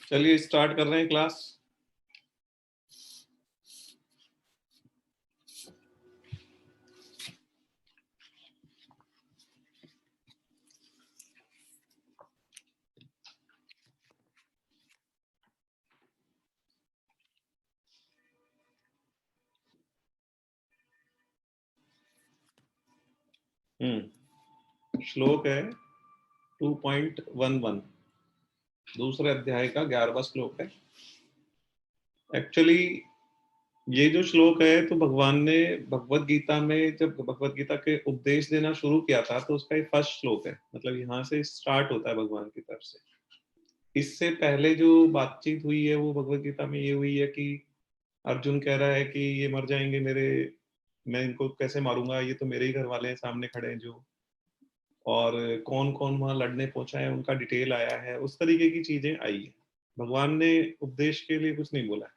चलिए स्टार्ट कर रहे हैं क्लास। श्लोक है 2.11, दूसरे अध्याय का 11वां श्लोक है। एक्चुअली ये जो श्लोक है तो भगवान ने भगवत गीता में जब भगवत गीता के उपदेश देना शुरू किया था तो उसका ये फर्स्ट श्लोक है, मतलब यहाँ से स्टार्ट होता है भगवान की तरफ से। इससे पहले जो बातचीत हुई है वो भगवत गीता में ये हुई है कि अर्जुन कह रहा है कि ये मर जाएंगे मेरे, मैं इनको कैसे मारूंगा, ये तो मेरे ही घर वाले हैं सामने खड़े हैं जो, और कौन कौन वहां लड़ने पहुंचा है उनका डिटेल आया है, उस तरीके की चीजें आई है। भगवान ने उपदेश के लिए कुछ नहीं बोला है।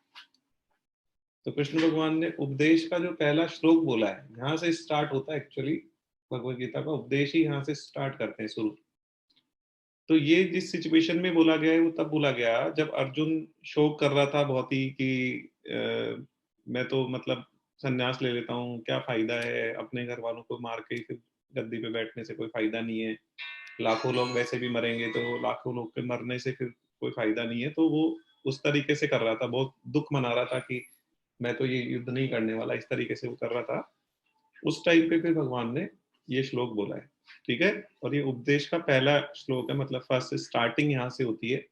तो कृष्ण भगवान ने उपदेश का जो पहला श्लोक बोला है, यहाँ से स्टार्ट होता है एक्चुअली भगवत गीता का उपदेश ही, यहाँ से स्टार्ट करते हैं शुरू। तो ये जिस सिचुएशन में बोला गया है वो तब बोला गया जब अर्जुन शोक कर रहा था बहुत ही कि मैं तो मतलब संन्यास ले लेता हूँ, क्या फायदा है अपने घर वालों को मार के फिर गद्दी पे बैठने से, कोई फायदा नहीं है, लाखों लोग वैसे भी मरेंगे तो लाखों लोग के मरने से फिर कोई फायदा नहीं है। तो वो उस तरीके से कर रहा था, बहुत दुख मना रहा था कि मैं तो ये युद्ध नहीं करने वाला, इस तरीके से वो कर रहा था। उस टाइम पे फिर भगवान ने ये श्लोक बोला है, ठीक है। और ये उपदेश का पहला श्लोक है, मतलब फर्स्ट स्टार्टिंग यहाँ से होती है।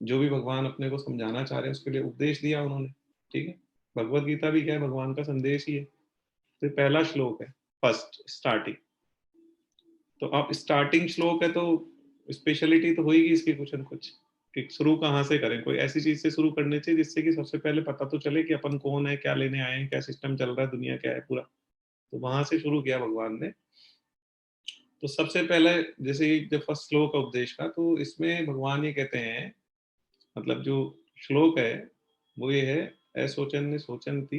जो भी भगवान अपने को समझाना चाह रहे हैं उसके लिए उपदेश दिया उन्होंने, ठीक है। भगवत गीता भी क्या है, भगवान का संदेश ही है। तो पहला श्लोक है फर्स्ट स्टार्टिंग। तो अब स्टार्टिंग श्लोक है तो स्पेशलिटी तो होगी इसकी कुछ न कुछ, कि शुरू कहाँ से करें। कोई ऐसी चीज से शुरू करनी चाहिए जिससे कि सबसे पहले पता तो चले कि अपन कौन है, क्या लेने आए हैं, क्या सिस्टम चल रहा है, दुनिया क्या है पूरा। तो वहां से शुरू किया भगवान ने। तो सबसे पहले जैसे जब फर्स्ट श्लोक का उपदेश का, तो इसमें भगवान ये कहते हैं, मतलब जो श्लोक है वो ये है, असोचन सोचंती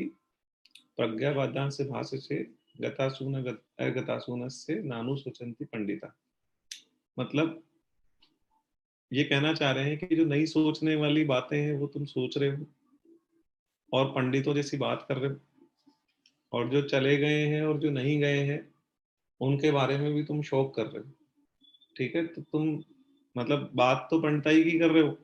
प्रज्ञावादान से भाष्य से गतासून अगतासून से नानु सोचंती पंडिता। मतलब ये कहना चाह रहे हैं कि जो नई सोचने वाली बातें हैं वो तुम सोच रहे हो और पंडितों जैसी बात कर रहे हो, और जो चले गए हैं और जो नहीं गए हैं उनके बारे में भी तुम शौक कर रहे हो, ठीक है। तो तुम मतलब बात तो पंडिताई की कर रहे हो,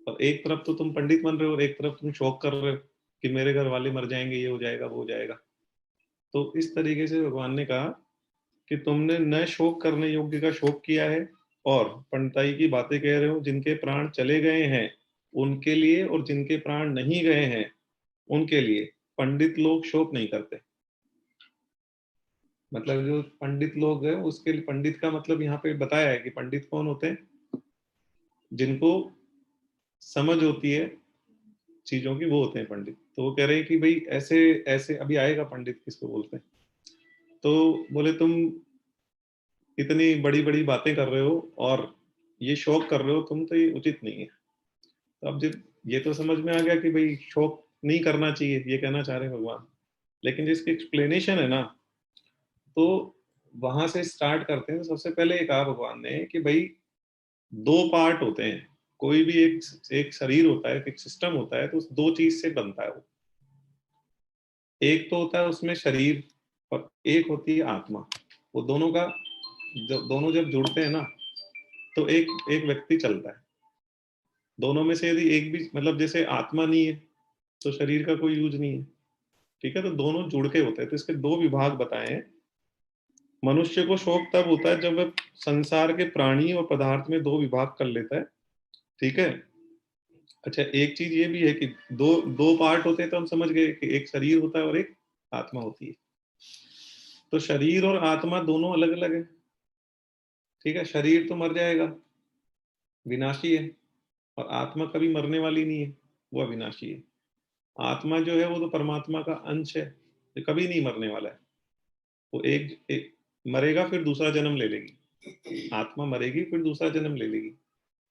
और एक तरफ तो तुम पंडित बन रहे हो और एक तरफ तुम शौक कर रहे हो कि मेरे घर वाले मर जाएंगे, ये हो जाएगा वो हो जाएगा। तो इस तरीके से भगवान ने कहा कि तुमने न शोक करने योग्य का शोक किया है और पंडिताई की बातें कह रहे हो। जिनके प्राण चले गए हैं उनके लिए, और जिनके प्राण नहीं गए हैं उनके लिए पंडित लोग शोक नहीं करते। मतलब जो पंडित लोग हैं उसके लिए, पंडित का मतलब यहाँ पे बताया है कि पंडित कौन होते हैं, जिनको समझ होती है चीजों की, वो होते हैं पंडित। तो वो कह रहे हैं कि भाई ऐसे ऐसे अभी आएगा पंडित किसको बोलते हैं। तो बोले तुम इतनी बड़ी बड़ी बातें कर रहे हो और ये शौक कर रहे हो तुम, तो ये उचित नहीं है। तो अब जब ये तो समझ में आ गया कि भाई शौक नहीं करना चाहिए, ये कहना चाह रहे हैं भगवान। लेकिन जिसकी एक्सप्लेनेशन है ना, तो वहां से स्टार्ट करते हैं। तो सबसे पहले ये कहा भगवान ने कि भाई दो पार्ट होते हैं, कोई भी एक एक शरीर होता है, एक सिस्टम होता है, तो उस दो चीज से बनता है वो। एक तो होता है उसमें शरीर और एक होती है आत्मा। वो दोनों का दोनों जब जुड़ते हैं ना तो एक एक व्यक्ति चलता है। दोनों में से यदि एक भी, मतलब जैसे आत्मा नहीं है तो शरीर का कोई यूज नहीं है, ठीक है। तो दोनों जुड़ के होते हैं। तो इसके दो विभाग बताए हैं। मनुष्य को शौक तब होता है जब वह संसार के प्राणी और पदार्थ में दो विभाग कर लेता है, ठीक है। अच्छा, एक चीज ये भी है कि दो दो पार्ट होते हैं, तो हम समझ गए कि एक शरीर होता है और एक आत्मा होती है। तो शरीर और आत्मा दोनों अलग अलग है, ठीक है। शरीर तो मर जाएगा, विनाशी है, और आत्मा कभी मरने वाली नहीं है, वो अविनाशी है। आत्मा जो है वो तो परमात्मा का अंश है, ये कभी नहीं मरने वाला है। वो एक मरेगा फिर दूसरा जन्म ले लेगी, आत्मा मरेगी फिर दूसरा जन्म ले लेगी।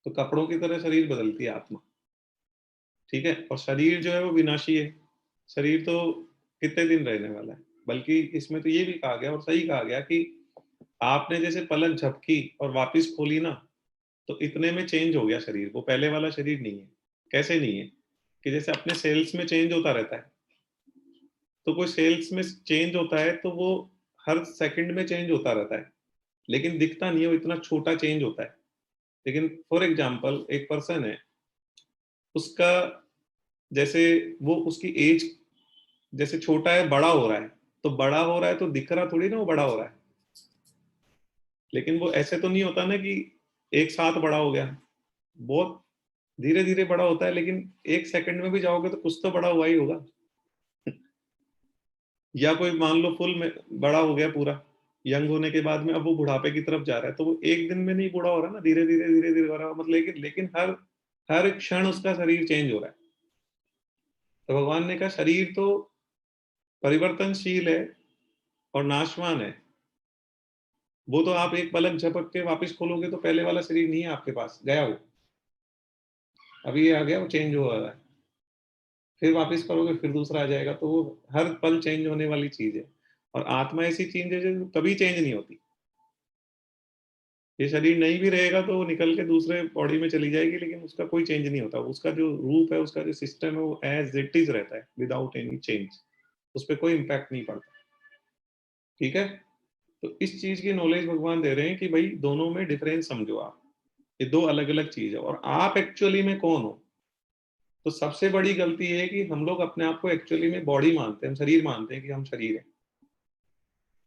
तो कपड़ों की तरह शरीर बदलती है आत्मा, ठीक है। और शरीर जो है वो विनाशी है। शरीर तो कितने दिन रहने वाला है, बल्कि इसमें तो ये भी कहा गया और सही कहा गया कि आपने जैसे पलक झपकी और वापस खोली ना, तो इतने में चेंज हो गया शरीर, वो पहले वाला शरीर नहीं है। कैसे नहीं है? कि जैसे अपने सेल्स में चेंज होता रहता है, तो कोई सेल्स में चेंज होता है तो वो हर सेकंड में चेंज होता रहता है, लेकिन दिखता नहीं है, वो इतना छोटा चेंज होता है। लेकिन फॉर एग्जाम्पल एक पर्सन है, उसका जैसे वो उसकी एज जैसे छोटा है बड़ा हो रहा है, तो बड़ा हो रहा है तो दिख रहा थोड़ी ना वो बड़ा हो रहा है, लेकिन वो ऐसे तो नहीं होता ना कि एक साथ बड़ा हो गया, बहुत धीरे धीरे बड़ा होता है, लेकिन एक सेकंड में भी जाओगे तो कुछ तो बड़ा हुआ ही होगा। या कोई मान लो फुल में बड़ा हो गया पूरा, यंग होने के बाद में अब वो बुढ़ापे की तरफ जा रहा है, तो वो एक दिन में नहीं बूढ़ा हो रहा ना, धीरे धीरे धीरे धीरे हो रहा है, मतलब लेकिन हर हर क्षण उसका शरीर चेंज हो रहा है। तो भगवान ने कहा शरीर तो परिवर्तनशील है और नाशवान है, वो तो आप एक पलक झपक के वापस खोलोगे तो पहले वाला शरीर नहीं है आपके पास, गया वो, अभी ये आ गया, वो चेंज हो रहा है, फिर वापस करोगे फिर दूसरा आ जाएगा, तो वो हर पल चेंज होने वाली चीज है। और आत्मा ऐसी चीज है जो कभी चेंज नहीं होती। ये शरीर नहीं भी रहेगा तो वो निकल के दूसरे बॉडी में चली जाएगी, लेकिन उसका कोई चेंज नहीं होता, उसका जो रूप है, उसका जो सिस्टम है, वो एज इट इज रहता है विदाउट एनी चेंज, उस पर कोई इम्पैक्ट नहीं पड़ता। ठीक है? तो इस चीज की नॉलेज भगवान दे रहे हैं कि भाई दोनों में डिफरेंस समझो आप, ये दो अलग अलग चीज है, और आप एक्चुअली में कौन हो। तो सबसे बड़ी गलती ये है कि हम लोग अपने आप को एक्चुअली में बॉडी मानते हैं, हम शरीर मानते हैं कि हम शरीर है,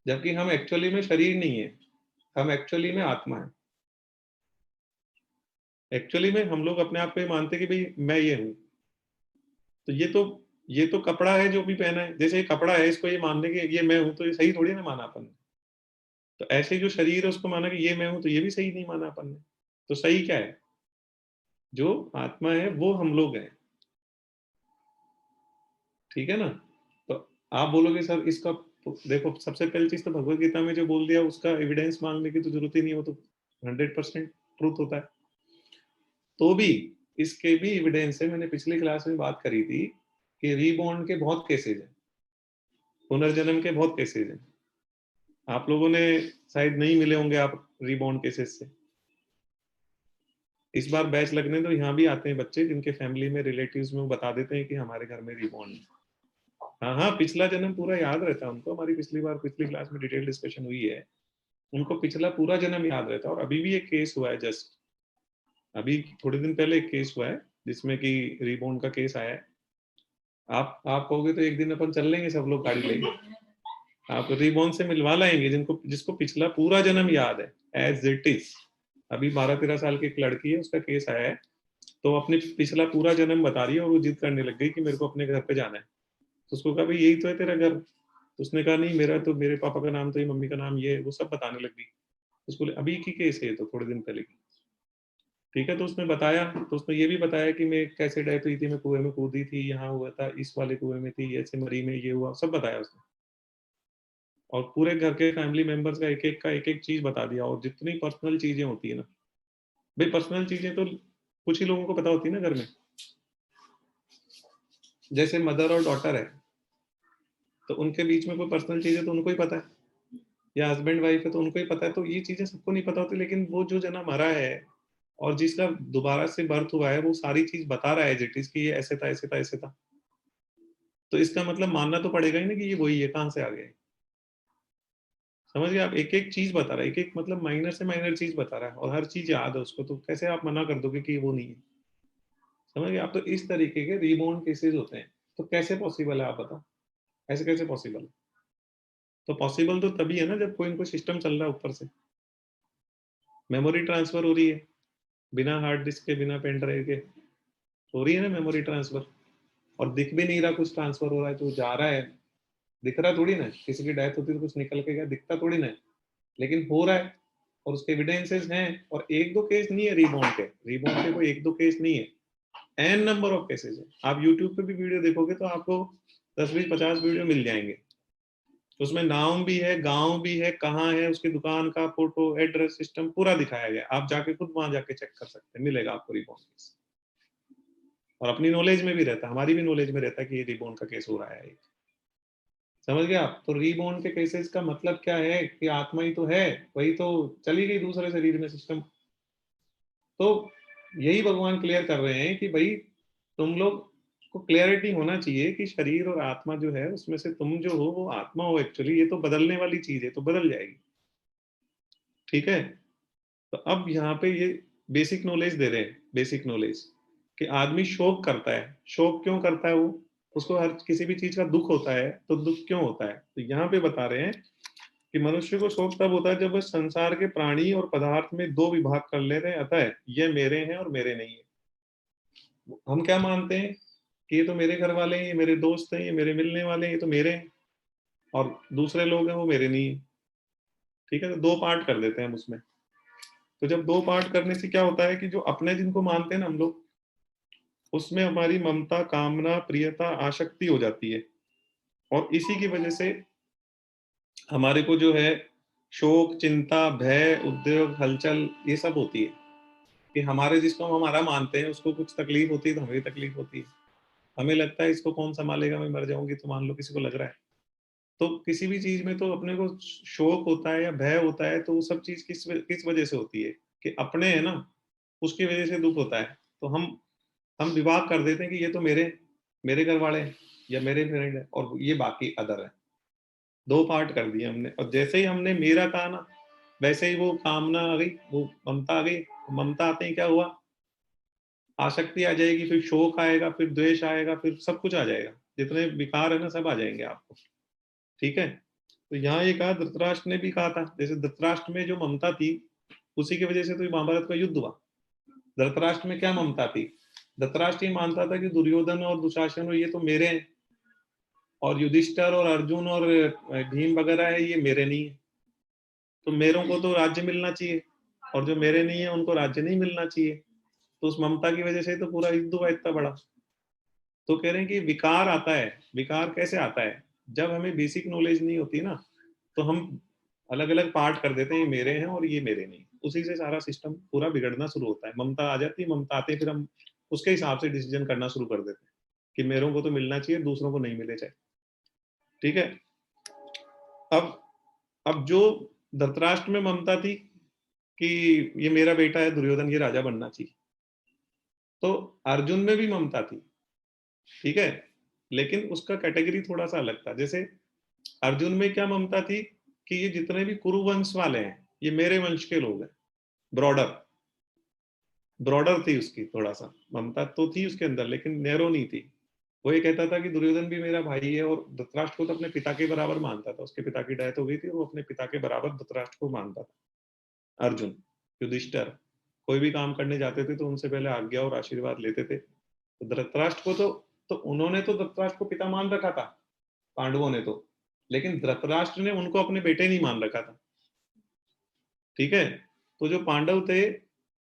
जबकि हम एक्चुअली में शरीर नहीं है, हम एक्चुअली में आत्मा है। एक्चुअली में हम लोग अपने आप को ये मानते हैं कि भाई मैं ये हूँ। तो ये तो कपड़ा है जो भी पहना है, जैसे ये कपड़ा है, इसको ये मानने के ये मैं हूं, तो ये सही थोड़ी ना माना अपन ने। तो ऐसे ही जो शरीर है उसको माना कि ये मैं हूं, तो ये भी सही नहीं माना अपन ने। तो सही क्या है? जो आत्मा है वो हम लोग हैं। ठीक है ना? तो आप बोलोगे सर इसका, देखो सबसे पहली चीज तो भगवत गीता में जो बोल दिया उसका एविडेंस मांगने की तो जरूरत ही नहीं, हो तो 100% ट्रूथ होता है। तो भी इसके भी एविडेंस है, मैंने पिछली क्लास में बात करी थी कि रीबॉर्न के बहुत केसेज हैं, पुनर्जन्म के बहुत केसेज हैं। आप लोगों ने शायद नहीं मिले होंगे आप रीबॉर्न केसेस से। इस बार बैच लगने तो यहाँ भी आते हैं बच्चे जिनके फैमिली में रिलेटिव्स में वो बता देते हैं कि हमारे घर में रीबॉर्न है। हाँ हाँ, पिछला जन्म पूरा याद रहता है उनको, हमारी पिछली क्लास में डिटेल डिस्कशन हुई है। उनको पिछला पूरा जन्म याद रहता है। और अभी भी एक केस हुआ है, जस्ट अभी थोड़े दिन पहले एक केस हुआ है जिसमें कि रीबॉर्न का केस आया है। आप कहोगे तो एक दिन अपन चल लेंगे सब लोग गाड़ी लेंगे, आप रिबॉन से मिलवा लाएंगे जिनको जिसको पिछला पूरा जन्म याद है एज इट इज। अभी 12-13 साल की एक लड़की है, उसका केस आया है, तो अपने पिछला पूरा जन्म बता रही है और वो जिद करने लग गई कि मेरे को अपने घर पे जाना है। तो उसको कहा भाई यही तो है तेरा घर, तो उसने कहा नहीं, मेरा तो मेरे पापा का नाम तो ये, मम्मी का नाम ये है, वो सब बताने लग गई। उसको अभी की केस है, तो थोड़े दिन पहले की। ठीक है? तो उसने बताया, तो उसने ये भी बताया कि मैं कैसे डेथ हुई थी, मैं कुएं में कूदी थी, यहाँ हुआ था, इस वाले कुएं में थी, ऐसे मरी में ये हुआ, सब बताया उसने। और पूरे घर के फैमिली मेंबर्स का एक एक चीज बता दिया, और जितनी पर्सनल चीजें होती है ना, भाई पर्सनल चीजें तो कुछ ही लोगों को पता होती है ना घर में। जैसे मदर और डॉटर है, तो उनके बीच में कोई पर्सनल चीजें तो उनको ही पता है, या हस्बैंड वाइफ है तो उनको ही पता है, तो ये चीजें सबको नहीं पता होती, लेकिन वो जो जना मरा है और जिसका दोबारा से बर्थ हुआ है, वो सारी चीज बता रहा है एज इट इज कि ये ऐसे था ऐसे था ऐसे था। तो इसका मतलब मानना तो पड़ेगा ही ना कि ये वही है, कहाँ से आ गया। समझ गए आप? एक एक चीज बता रहा है, एक एक मतलब माइनर से माइनर चीज बता रहा है, और हर चीज याद है उसको, तो कैसे आप मना कर दोगे कि वो नहीं है। समझ गए आप? तो इस तरीके के रीबॉर्न केसेस होते हैं। तो कैसे पॉसिबल है आप बताओ, ऐसे कैसे पॉसिबल है? तो पॉसिबल तो तभी है ना जब कोई इनको सिस्टम चल रहा है ऊपर से, मेमोरी ट्रांसफर हो रही है बिना हार्ड डिस्क के, बिना पेन ड्राइव के, हो रही है ना मेमोरी ट्रांसफर। और दिख भी नहीं रहा कुछ ट्रांसफर हो रहा है, तो जा रहा है, दिख रहा थोड़ी ना। किसी की डेथ होती है तो कुछ निकल के गया, दिखता थोड़ी ना है, लेकिन हो रहा है, और उसके एविडेंसेस हैं। और एक दो केस नहीं है रीबॉर्न के, रीबॉर्न के कोई एक दो केस नहीं है, एन नंबर ऑफ केसेस है। आप यूट्यूब पे भी वीडियो देखोगे तो आपको 10-20-50 वीडियो मिल जाएंगे। तो उसमें नाम भी है, गांव भी है, कहाँ है, उसकी दुकान का फोटो, एड्रेस, सिस्टम पूरा दिखाया गया। आप जाके खुद वहां जाके चेक कर सकते हैं, मिलेगा आपको रिबॉन केस। और अपनी नॉलेज में भी रहता है, हमारी भी नॉलेज में रहता है कि ये रिबॉन का केस हो रहा है। समझ गया आप? तो रीबॉर्न के केसेस का मतलब क्या है कि आत्मा ही तो है, वही तो चली गई दूसरे शरीर में सिस्टम। तो यही भगवान क्लियर कर रहे हैं कि भाई तुम लोग को क्लियरिटी होना चाहिए कि शरीर और आत्मा जो है उसमें से तुम जो हो वो आत्मा हो एक्चुअली, ये तो बदलने वाली चीज है, तो बदल जाएगी। ठीक है? तो अब यहाँ पे ये बेसिक नॉलेज दे रहे हैं, बेसिक नॉलेज कि आदमी शोक करता है। शोक क्यों करता है? वो उसको हर किसी भी चीज का दुख होता है, तो दुख क्यों होता है? तो यहाँ पे बता रहे हैं कि मनुष्य को शोक तब होता है जब वह संसार के प्राणी और पदार्थ में दो विभाग कर लेते हैं, अतः ये मेरे हैं और मेरे नहीं है। हम क्या मानते हैं कि ये तो मेरे घर वाले हैं, ये मेरे दोस्त हैं, ये मेरे मिलने वाले हैं, ये तो मेरे हैं, और दूसरे लोग हैं वो मेरे नहीं है। ठीक है? तो दो पार्ट कर देते हैं हम उसमें। तो जब दो पार्ट करने से क्या होता है कि जो अपने जिनको मानते हैं ना हम लोग, उसमें हमारी ममता, कामना, प्रियता, आसक्ति हो जाती है, और इसी की वजह से हमारे को जो है शोक, चिंता, भय, उद्योग, हलचल ये सब होती है। कि हमारे जिसको हम हमारा मानते हैं उसको कुछ तकलीफ होती है तो हमें भी तकलीफ होती है। हमें लगता है इसको कौन संभालेगा, मैं मर जाऊंगी, तो मान लो किसी को लग रहा है। तो किसी भी चीज में तो अपने को शोक होता है या भय होता है, तो वो सब चीज किस किस वजह से होती है? कि अपने है ना, उसकी वजह से दुख होता है। तो हम विभाग कर देते हैं कि ये तो मेरे घर वाले हैं या मेरे फ्रेंड है, और ये बाकी अदर है। दो पार्ट कर दिए हमने, और जैसे ही हमने मेरा कहा ना, वैसे ही वो कामना आ गई, वो ममता आ गई। ममता आते ही क्या हुआ? आसक्ति आ जाएगी, फिर शोक आएगा, फिर द्वेष आएगा, फिर सब कुछ आ जाएगा। जितने विकार है ना सब आ जाएंगे आपको। ठीक है? तो यहाँ ये कहा, धृतराष्ट्र ने भी कहा था, जैसे धृतराष्ट्र में जो ममता थी उसी की वजह से तो महाभारत का युद्ध हुआ। धृतराष्ट्र में क्या ममता थी? धृतराष्ट्र ये मानता था कि दुर्योधन और दुशासन और ये तो मेरे हैं, और युधिष्ठिर और अर्जुन और भीम वगैरह है ये मेरे नहीं है। तो मेरों को तो राज्य मिलना चाहिए, और जो मेरे नहीं है उनको राज्य नहीं मिलना चाहिए। तो उस ममता की वजह से तो पूरा युद्ध हुआ इतना बड़ा। तो कह रहे हैं कि विकार आता है। विकार कैसे आता है? जब हमें बेसिक नॉलेज नहीं होती ना, तो हम अलग अलग पार्ट कर देते हैं, ये मेरे हैं और ये मेरे नहीं। उसी से सारा सिस्टम पूरा बिगड़ना शुरू होता है। ममता आ जाती है, ममता आते ही फिर हम उसके हिसाब से डिसीजन करना शुरू कर देते हैं कि मेरों को तो मिलना चाहिए, दूसरों को नहीं मिले चाहे। ठीक है? अब अब जो धृतराष्ट्र में ममता थी कि ये मेरा बेटा है दुर्योधन, ये राजा बनना चाहिए, तो अर्जुन में भी ममता थी। ठीक है? लेकिन उसका कैटेगरी थोड़ा सा अलग था। जैसे अर्जुन में क्या ममता थी कि ये जितने भी कुरुवंश वाले हैं ये मेरे वंश के लोग हैं। ब्रॉडर ब्रॉडर थी उसकी, थोड़ा सा ममता तो थी उसके अंदर, लेकिन नैरो नहीं थी। वो ये कहता था कि दुर्योधन भी मेरा भाई है, और धृतराष्ट्र को तो अपने पिता के बराबर मानता था। उसके पिता की डेथ हो गई थी और वो अपने पिता के बराबर धृतराष्ट्र को मानता था। अर्जुन, युधिष्ठिर कोई भी काम करने जाते थे तो उनसे पहले आज्ञा और आशीर्वाद लेते थे। तो धृतराष्ट्र को तो उन्होंने तो धृतराष्ट्र को पिता मान रखा था, पांडवों ने तो। लेकिन धृतराष्ट्र ने उनको अपने बेटे नहीं मान रखा था। ठीक है? तो जो पांडव थे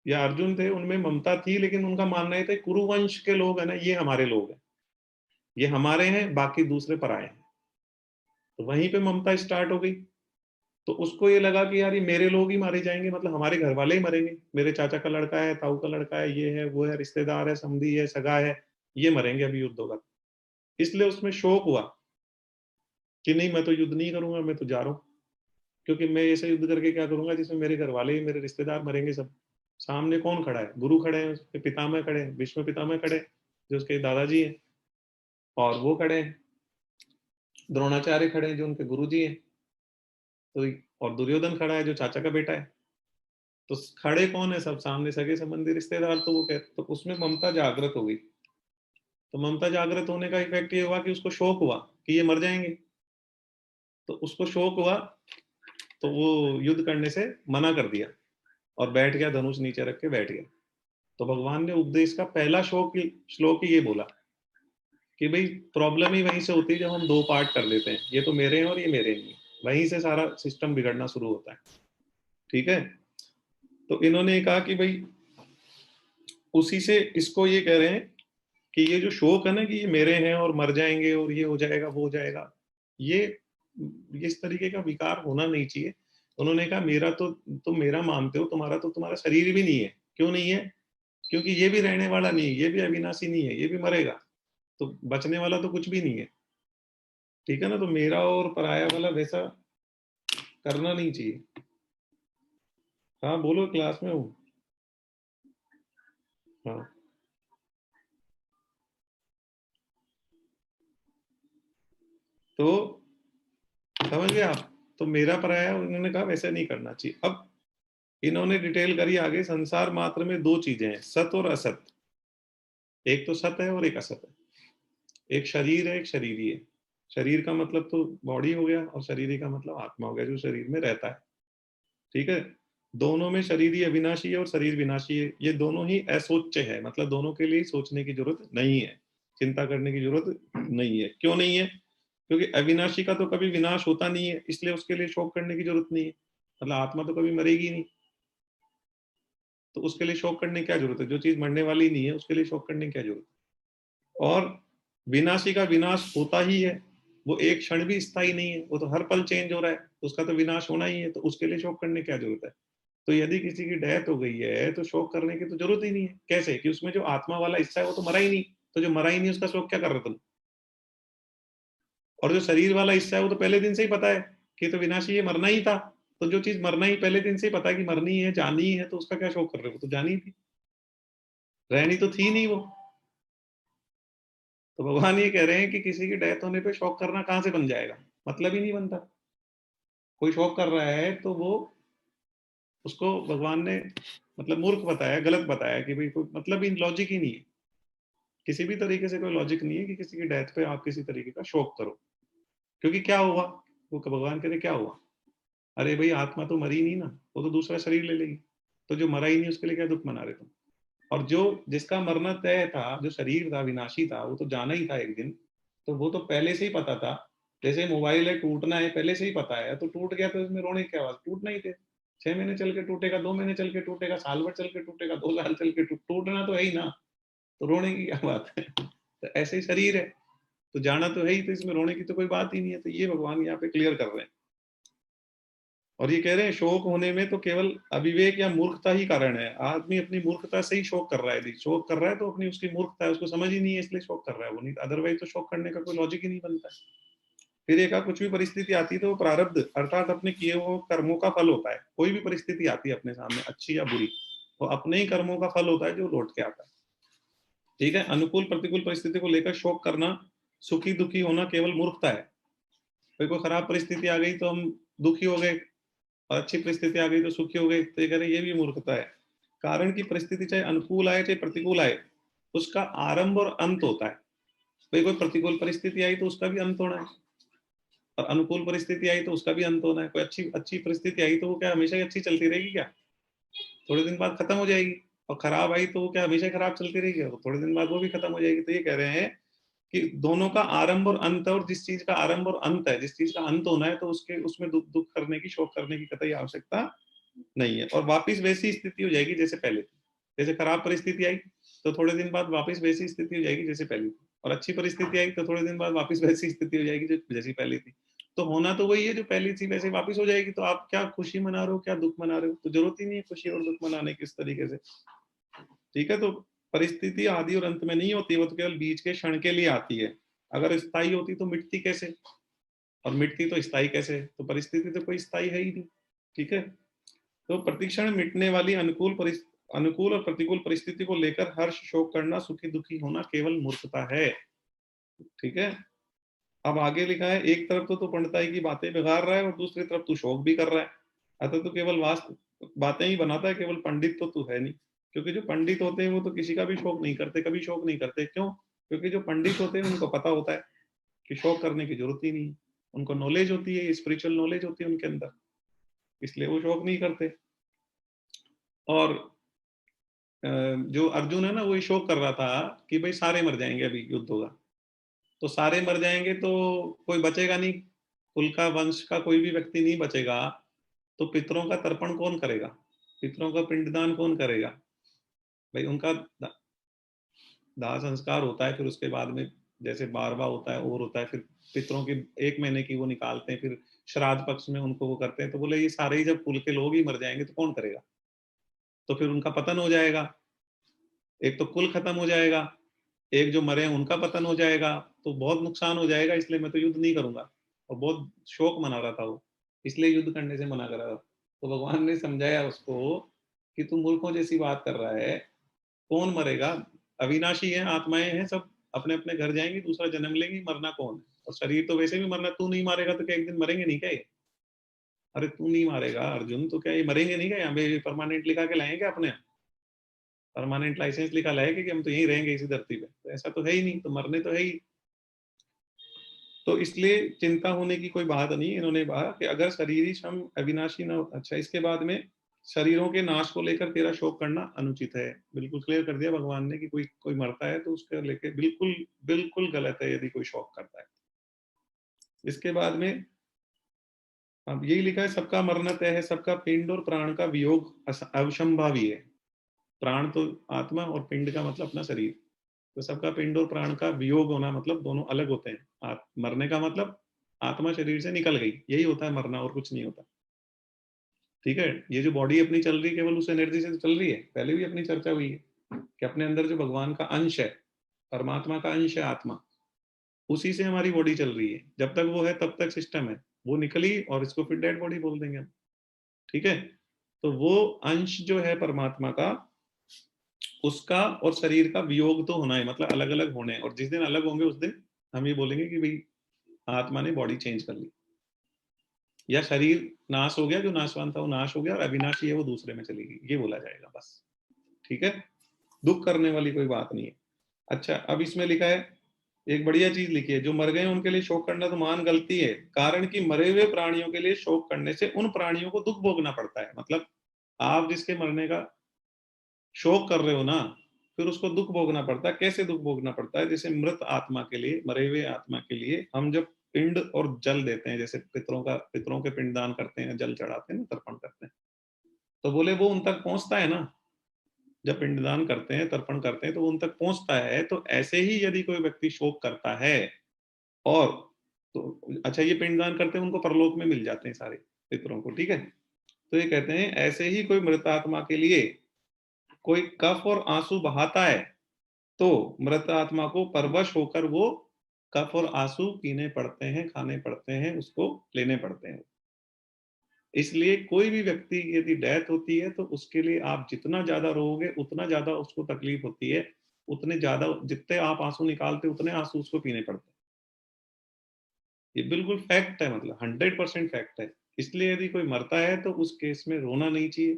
या अर्जुन थे उनमें ममता थी, लेकिन उनका मानना ये था कुरुवंश के लोग है ना, ये हमारे लोग हैं, ये हमारे हैं, बाकी दूसरे पराए हैं। तो वहीं पे ममता स्टार्ट हो गई। तो उसको ये लगा कि यार ये मेरे लोग ही मारे जाएंगे, मतलब हमारे घर वाले ही मरेंगे, मेरे चाचा का लड़का है, ताऊ का लड़का है, ये है वो है, रिश्तेदार है, समधी है, सगा है, ये मरेंगे अभी युद्ध होगा। इसलिए उसमें शोक हुआ कि नहीं, मैं तो युद्ध नहीं करूंगा, मैं तो जा रहा हूँ। क्योंकि मैं ऐसे युद्ध करके क्या करूंगा जिसमें मेरे घर वाले ही, मेरे रिश्तेदार मरेंगे सब। सामने कौन खड़ा है? गुरु खड़े हैं, उसके पितामह खड़े हैं, भीष्म पितामह खड़े हैं जो उसके दादाजी हैं, और वो खड़े हैं, द्रोणाचार्य खड़े हैं जो उनके गुरु जी हैं। तो और दुर्योधन खड़ा है जो चाचा का बेटा है। तो खड़े कौन है? सब सामने सगे संबंधी रिश्तेदार। तो वो कहते, तो उसमें ममता जागृत हो गई। तो ममता जागृत होने का इफेक्ट ये हुआ कि उसको शौक हुआ कि ये मर जाएंगे। तो उसको शौक हुआ, तो वो युद्ध करने से मना कर दिया और बैठ गया, धनुष नीचे रख के बैठ गया। तो भगवान ने उपदेश का पहला श्लोक ही ये बोला कि भाई प्रॉब्लम ही वहीं से होती है जब हम दो पार्ट कर देते हैं, ये तो मेरे हैं और ये मेरे नहीं है। वहीं से सारा सिस्टम बिगड़ना शुरू होता है। ठीक है? तो इन्होंने कहा कि भाई उसी से इसको ये कह रहे हैं कि ये जो शोक है ना कि ये मेरे हैं और मर जाएंगे और ये हो जाएगा वो हो जाएगा, ये इस तरीके का विकार होना नहीं चाहिए। उन्होंने कहा मेरा तो तुम मेरा मानते हो, तुम्हारा तो तुम्हारा शरीर भी नहीं है। क्यों नहीं है? क्योंकि ये भी रहने वाला नहीं है, ये भी अविनाशी नहीं है, ये भी मरेगा। तो बचने वाला तो कुछ भी नहीं है। ठीक है ना? तो मेरा और पराया वाला वैसा करना नहीं चाहिए। हाँ बोलो, क्लास में हूँ। हाँ तो समझ गए आप? तो मेरा पराया, उन्होंने कहा वैसे नहीं करना चाहिए। अब इन्होंने डिटेल करी आगे, संसार मात्र में दो चीजें हैं, सत और असत। एक तो सत है और एक असत है। एक शरीर है, एक शरीरी है। शरीर का मतलब तो बॉडी हो गया, और शरीरी का मतलब आत्मा हो गया, जो शरीर में रहता है। ठीक है? दोनों में शरीर अविनाशी है और शरीर विनाशी है। ये दोनों ही असोच्य है, मतलब दोनों के लिए सोचने की जरूरत नहीं है, चिंता करने की जरूरत नहीं है। क्यों नहीं है? क्योंकि अविनाशी का तो कभी विनाश होता नहीं है, इसलिए उसके लिए शोक करने की जरूरत नहीं है। मतलब आत्मा तो कभी मरेगी नहीं, तो उसके लिए शोक करने की क्या जरूरत है? जो चीज मरने वाली नहीं है उसके लिए शोक करने की क्या जरूरत है? और विनाशी का विनाश होता ही है, वो एक क्षण भी स्थायी नहीं है, वो तो हर पल चेंज हो रहा है, तो उसका तो विनाश होना ही है, तो उसके लिए शोक करने की क्या जरूरत है? तो यदि किसी की डेथ हो गई है तो शोक करने की तो जरूरत ही नहीं है। कैसे? कि उसमें जो आत्मा वाला हिस्सा है वो तो मरा ही नहीं, तो जो मरा ही नहीं उसका शोक क्या कर रहे तुम? और जो शरीर वाला हिस्सा है वो तो पहले दिन से ही पता है कि तो विनाशी है, मरना ही था। तो जो चीज मरना ही पहले दिन से ही पता है कि मरनी है, जानी है, तो उसका क्या शोक कर रहे हो? तो जानी थी, रहनी तो थी नहीं वो। तो भगवान ये कह रहे हैं कि किसी की डेथ होने पे शोक करना कहां से बन जाएगा? मतलब ही नहीं बनता। कोई शोक कर रहा है तो वो, उसको भगवान ने मतलब मूर्ख बताया, गलत बताया कि भाई कोई मतलब ही, लॉजिक ही नहीं है। किसी भी तरीके से कोई लॉजिक नहीं है कि किसी की डेथ पे आप किसी तरीके का शोक करो। क्योंकि क्या हुआ? वो भगवान कहते क्या हुआ? अरे भाई आत्मा तो मरी नहीं ना, वो तो दूसरा शरीर ले लेगी। तो जो मरा ही नहीं उसके लिए क्या दुख मना रहे तुम? और जो जिसका मरना तय था, जो शरीर था विनाशी था, वो तो जाना ही था एक दिन। तो वो तो पहले से ही पता था। जैसे मोबाइल है, टूटना है पहले से ही पता है, तो टूट गया तो इसमें रोने की क्या बात? टूटना ही थे। 6 महीने चल के टूटेगा, 2 महीने चल के टूटेगा, साल भर चल के टूटेगा, 2 साल चल के टूटना तो है ही ना। तो रोने की क्या बात है? तो ऐसे ही शरीर है, तो जाना तो है ही, तो इसमें रोने की तो कोई बात ही नहीं है। तो ये भगवान यहाँ पे क्लियर कर रहे हैं। और ये कह रहे हैं शोक होने में तो केवल अविवेक या मूर्खता ही कारण है। आदमी अपनी मूर्खता से ही शोक कर रहा है। यदि शोक कर रहा है तो अपनी उसकी मूर्खता है, उसको समझ ही नहीं है इसलिए शोक कर रहा है वो, नहीं अदरवाइज तो शोक करने का कोई लॉजिक ही नहीं बनता है। फिर एक कुछ भी परिस्थिति आती है तो वो प्रारब्ध अर्थात अपने किए हुए कर्मों का फल होता है। कोई भी परिस्थिति आती है अपने सामने, अच्छी या बुरी, तो अपने ही कर्मों का फल होता है जो लौट के आता है। ठीक है? अनुकूल प्रतिकूल परिस्थिति को लेकर शोक करना, सुखी दुखी होना केवल मूर्खता है। कोई खराब परिस्थिति आ गई तो हम दुखी हो गए, और अच्छी परिस्थिति आ गई तो सुखी हो गए, तो ये कह रहे ये भी मूर्खता है। कारण की परिस्थिति चाहे अनुकूल आए चाहे प्रतिकूल आए, उसका आरंभ और अंत होता है। भाई कोई प्रतिकूल परिस्थिति आई तो उसका भी अंत होना है, और अनुकूल परिस्थिति आई तो उसका भी अंत होना है। कोई अच्छी अच्छी परिस्थिति आई तो वो क्या हमेशा ही अच्छी चलती रहेगी क्या? थोड़े दिन बाद खत्म हो जाएगी। और खराब आई तो वो क्या हमेशा खराब चलती रहेगी? और थोड़े दिन बाद वो भी खत्म हो जाएगी। तो ये कह रहे हैं कि दोनों का आरंभ और अंत है, और जिस चीज का आरंभ और अंत है, जिस चीज का अंत होना है, तो उसके उसमें दुख दुख करने की, शोक करने की कतई आवश्यकता नहीं है। और वापिस वैसी स्थिति हो जाएगी जैसे पहले थी। जैसे खराब परिस्थिति आई तो थोड़े दिन बाद वापिस वैसी स्थिति हो जाएगी जैसे पहले थी, और अच्छी परिस्थिति आई तो थोड़े दिन बाद वापिस वैसी स्थिति हो जाएगी जैसी पहले थी। तो होना तो वही है, जो पहली थी वैसे वापिस हो जाएगी। तो आप क्या खुशी मना रहे हो, क्या दुख मना रहे हो? तो जरूरत ही नहीं है खुशी और दुख मनाने की इस तरीके से। ठीक है? तो परिस्थिति आदि और अंत में नहीं होती, वो तो केवल बीच के क्षण के लिए आती है। अगर स्थायी होती तो मिटती कैसे, और मिटती तो स्थायी कैसे? तो परिस्थिति तो कोई स्थायी है ही नहीं। ठीक है? तो प्रतिक्षण मिटने वाली अनुकूल और प्रतिकूल परिस्थिति को लेकर हर्ष शोक करना, सुखी दुखी होना केवल मूर्खता है। ठीक है? अब आगे लिखा है, एक तरफ तो पंडिताई की बातें बिगाड़ रहा है और दूसरी तरफ तू शोक भी कर रहा है। अतः तो केवल वास्तव बातें ही बनाता है, केवल पंडित तो तू है नहीं। क्योंकि जो पंडित होते हैं वो तो किसी का भी शोक नहीं करते, कभी शोक नहीं करते। क्यों? क्योंकि जो पंडित होते हैं उनको पता होता है कि शोक करने की जरूरत ही नहीं है। उनको नॉलेज होती है, स्पिरिचुअल नॉलेज होती है उनके अंदर, इसलिए वो शोक नहीं करते। और जो अर्जुन है ना, वो शोक कर रहा था कि भाई सारे मर जाएंगे, अभी युद्ध होगा तो सारे मर जाएंगे, तो कोई बचेगा नहीं, कुल का वंश का कोई भी व्यक्ति नहीं बचेगा। तो पितरों का तर्पण कौन करेगा? पितरों का पिंडदान कौन करेगा? भाई उनका दाह संस्कार होता है, फिर उसके बाद में जैसे बारवा होता है और होता है, फिर पितरों की 1 महीने की वो निकालते हैं, फिर श्राद्ध पक्ष में उनको वो करते हैं। तो बोले ये सारे ही जब कुल के लोग ही मर जाएंगे तो कौन करेगा? तो फिर उनका पतन हो जाएगा, एक तो कुल खत्म हो जाएगा, एक जो मरे हैं उनका पतन हो जाएगा, तो बहुत नुकसान हो जाएगा, इसलिए मैं तो युद्ध नहीं करूंगा। और बहुत शोक मना रहा था वो, इसलिए युद्ध करने से मना कर रहा था। तो भगवान ने समझाया उसको कि तू मूर्खों जैसी बात कर रहा है, कौन मरेगा, अविनाशी है, आत्माएं हैं, सब अपने अपने घर जाएंगी, दूसरा जन्म लेंगी, मरना कौन है, और शरीर तो वैसे भी मरना, तू नहीं मारेगा तो क्या एक दिन मरेंगे नहीं क्या ये? अरे तू नहीं मारेगा अर्जुन तो क्या ये मरेंगे नहीं क्या? हमें परमानेंट लिखा के लाएंगे अपने, परमानेंट लाइसेंस लिखा लाएंगे कि हम तो यहीं रहेंगे इसी धरती पे? तो ऐसा तो है ही नहीं, तो मरने तो है ही। तो इसलिए चिंता होने की कोई बात नहीं। इन्होंने कहा कि अगर शरीर श्रम अविनाशी ना हो। अच्छा, इसके बाद में शरीरों के नाश को लेकर तेरा शोक करना अनुचित है, बिल्कुल क्लियर कर दिया भगवान ने कि कोई कोई मरता है तो उसके लेके बिल्कुल बिल्कुल गलत है यदि कोई शोक करता है। इसके बाद में अब यही लिखा है, सबका मरना तय है, सबका पिंड और प्राण का वियोग अवशंभावी है। प्राण तो आत्मा और पिंड का मतलब अपना शरीर, तो सबका पिंड और प्राण का वियोग होना मतलब दोनों अलग होते हैं। मरने का मतलब आत्मा शरीर से निकल गई, यही होता है मरना, और कुछ नहीं होता। ठीक है, ये जो बॉडी अपनी चल रही है केवल उस एनर्जी से तो चल रही है, पहले भी अपनी चर्चा हुई है कि अपने अंदर जो भगवान का अंश है, परमात्मा का अंश है आत्मा, उसी से हमारी बॉडी चल रही है। जब तक वो है तब तक सिस्टम है, वो निकली और इसको फिर डेड बॉडी बोल देंगे हम। ठीक है, तो वो अंश जो है परमात्मा का, उसका और शरीर का वियोग तो होना है, मतलब अलग अलग होने हैं, और जिस दिन अलग होंगे उस दिन हम ये बोलेंगे कि भाई आत्मा ने बॉडी चेंज कर ली, या शरीर नाश हो गया, जो नाशवान था वो नाश हो गया, और अविनाशी है वो दूसरे में चली गई, ये बोला जाएगा बस। ठीक है, दुख करने वाली कोई बात नहीं है। अच्छा, अब इसमें लिखा है एक बढ़िया चीज लिखी है, जो मर गए उनके लिए शोक करना तो महान गलती है, कारण कि मरे हुए प्राणियों के लिए शोक करने से उन प्राणियों को दुख भोगना पड़ता है। मतलब आप जिसके मरने का शोक कर रहे हो ना, फिर उसको दुख भोगना पड़ता है। कैसे दुख भोगना पड़ता है? जैसे मृत आत्मा के लिए, मरे हुए आत्मा के लिए हम जब पिंड और जल देते हैं, जैसे पितरों के पिंड दान करते हैं, जल चढ़ाते हैं, तर्पण करते हैं, तो बोले वो उन तक पहुंचता है ना, जब पिंडदान करते हैं, तर्पण करते हैं, तो वो उन तक पहुंचता है। तो ऐसे ही यदि कोई व्यक्ति शोक करता है, और तो अच्छा, ये पिंडदान करते हैं उनको परलोक में मिल जाते हैं सारे पितरों को। ठीक है, तो ये कहते हैं ऐसे ही कोई मृत आत्मा के लिए कोई कफ और आंसू बहाता है, तो मृत आत्मा को परवश होकर वो कफ और आंसू पीने पड़ते हैं, खाने पड़ते हैं, उसको लेने पड़ते हैं। इसलिए कोई भी व्यक्ति यदि डेथ होती है तो उसके लिए आप जितना ज्यादा रोओगे उतना ज्यादा उसको तकलीफ होती है, उतने ज्यादा, जितने आप आंसू निकालते उतने आंसू उसको पीने पड़ते हैं। ये बिल्कुल फैक्ट है, मतलब 100% फैक्ट है। इसलिए यदि कोई मरता है तो उस केस में रोना नहीं चाहिए,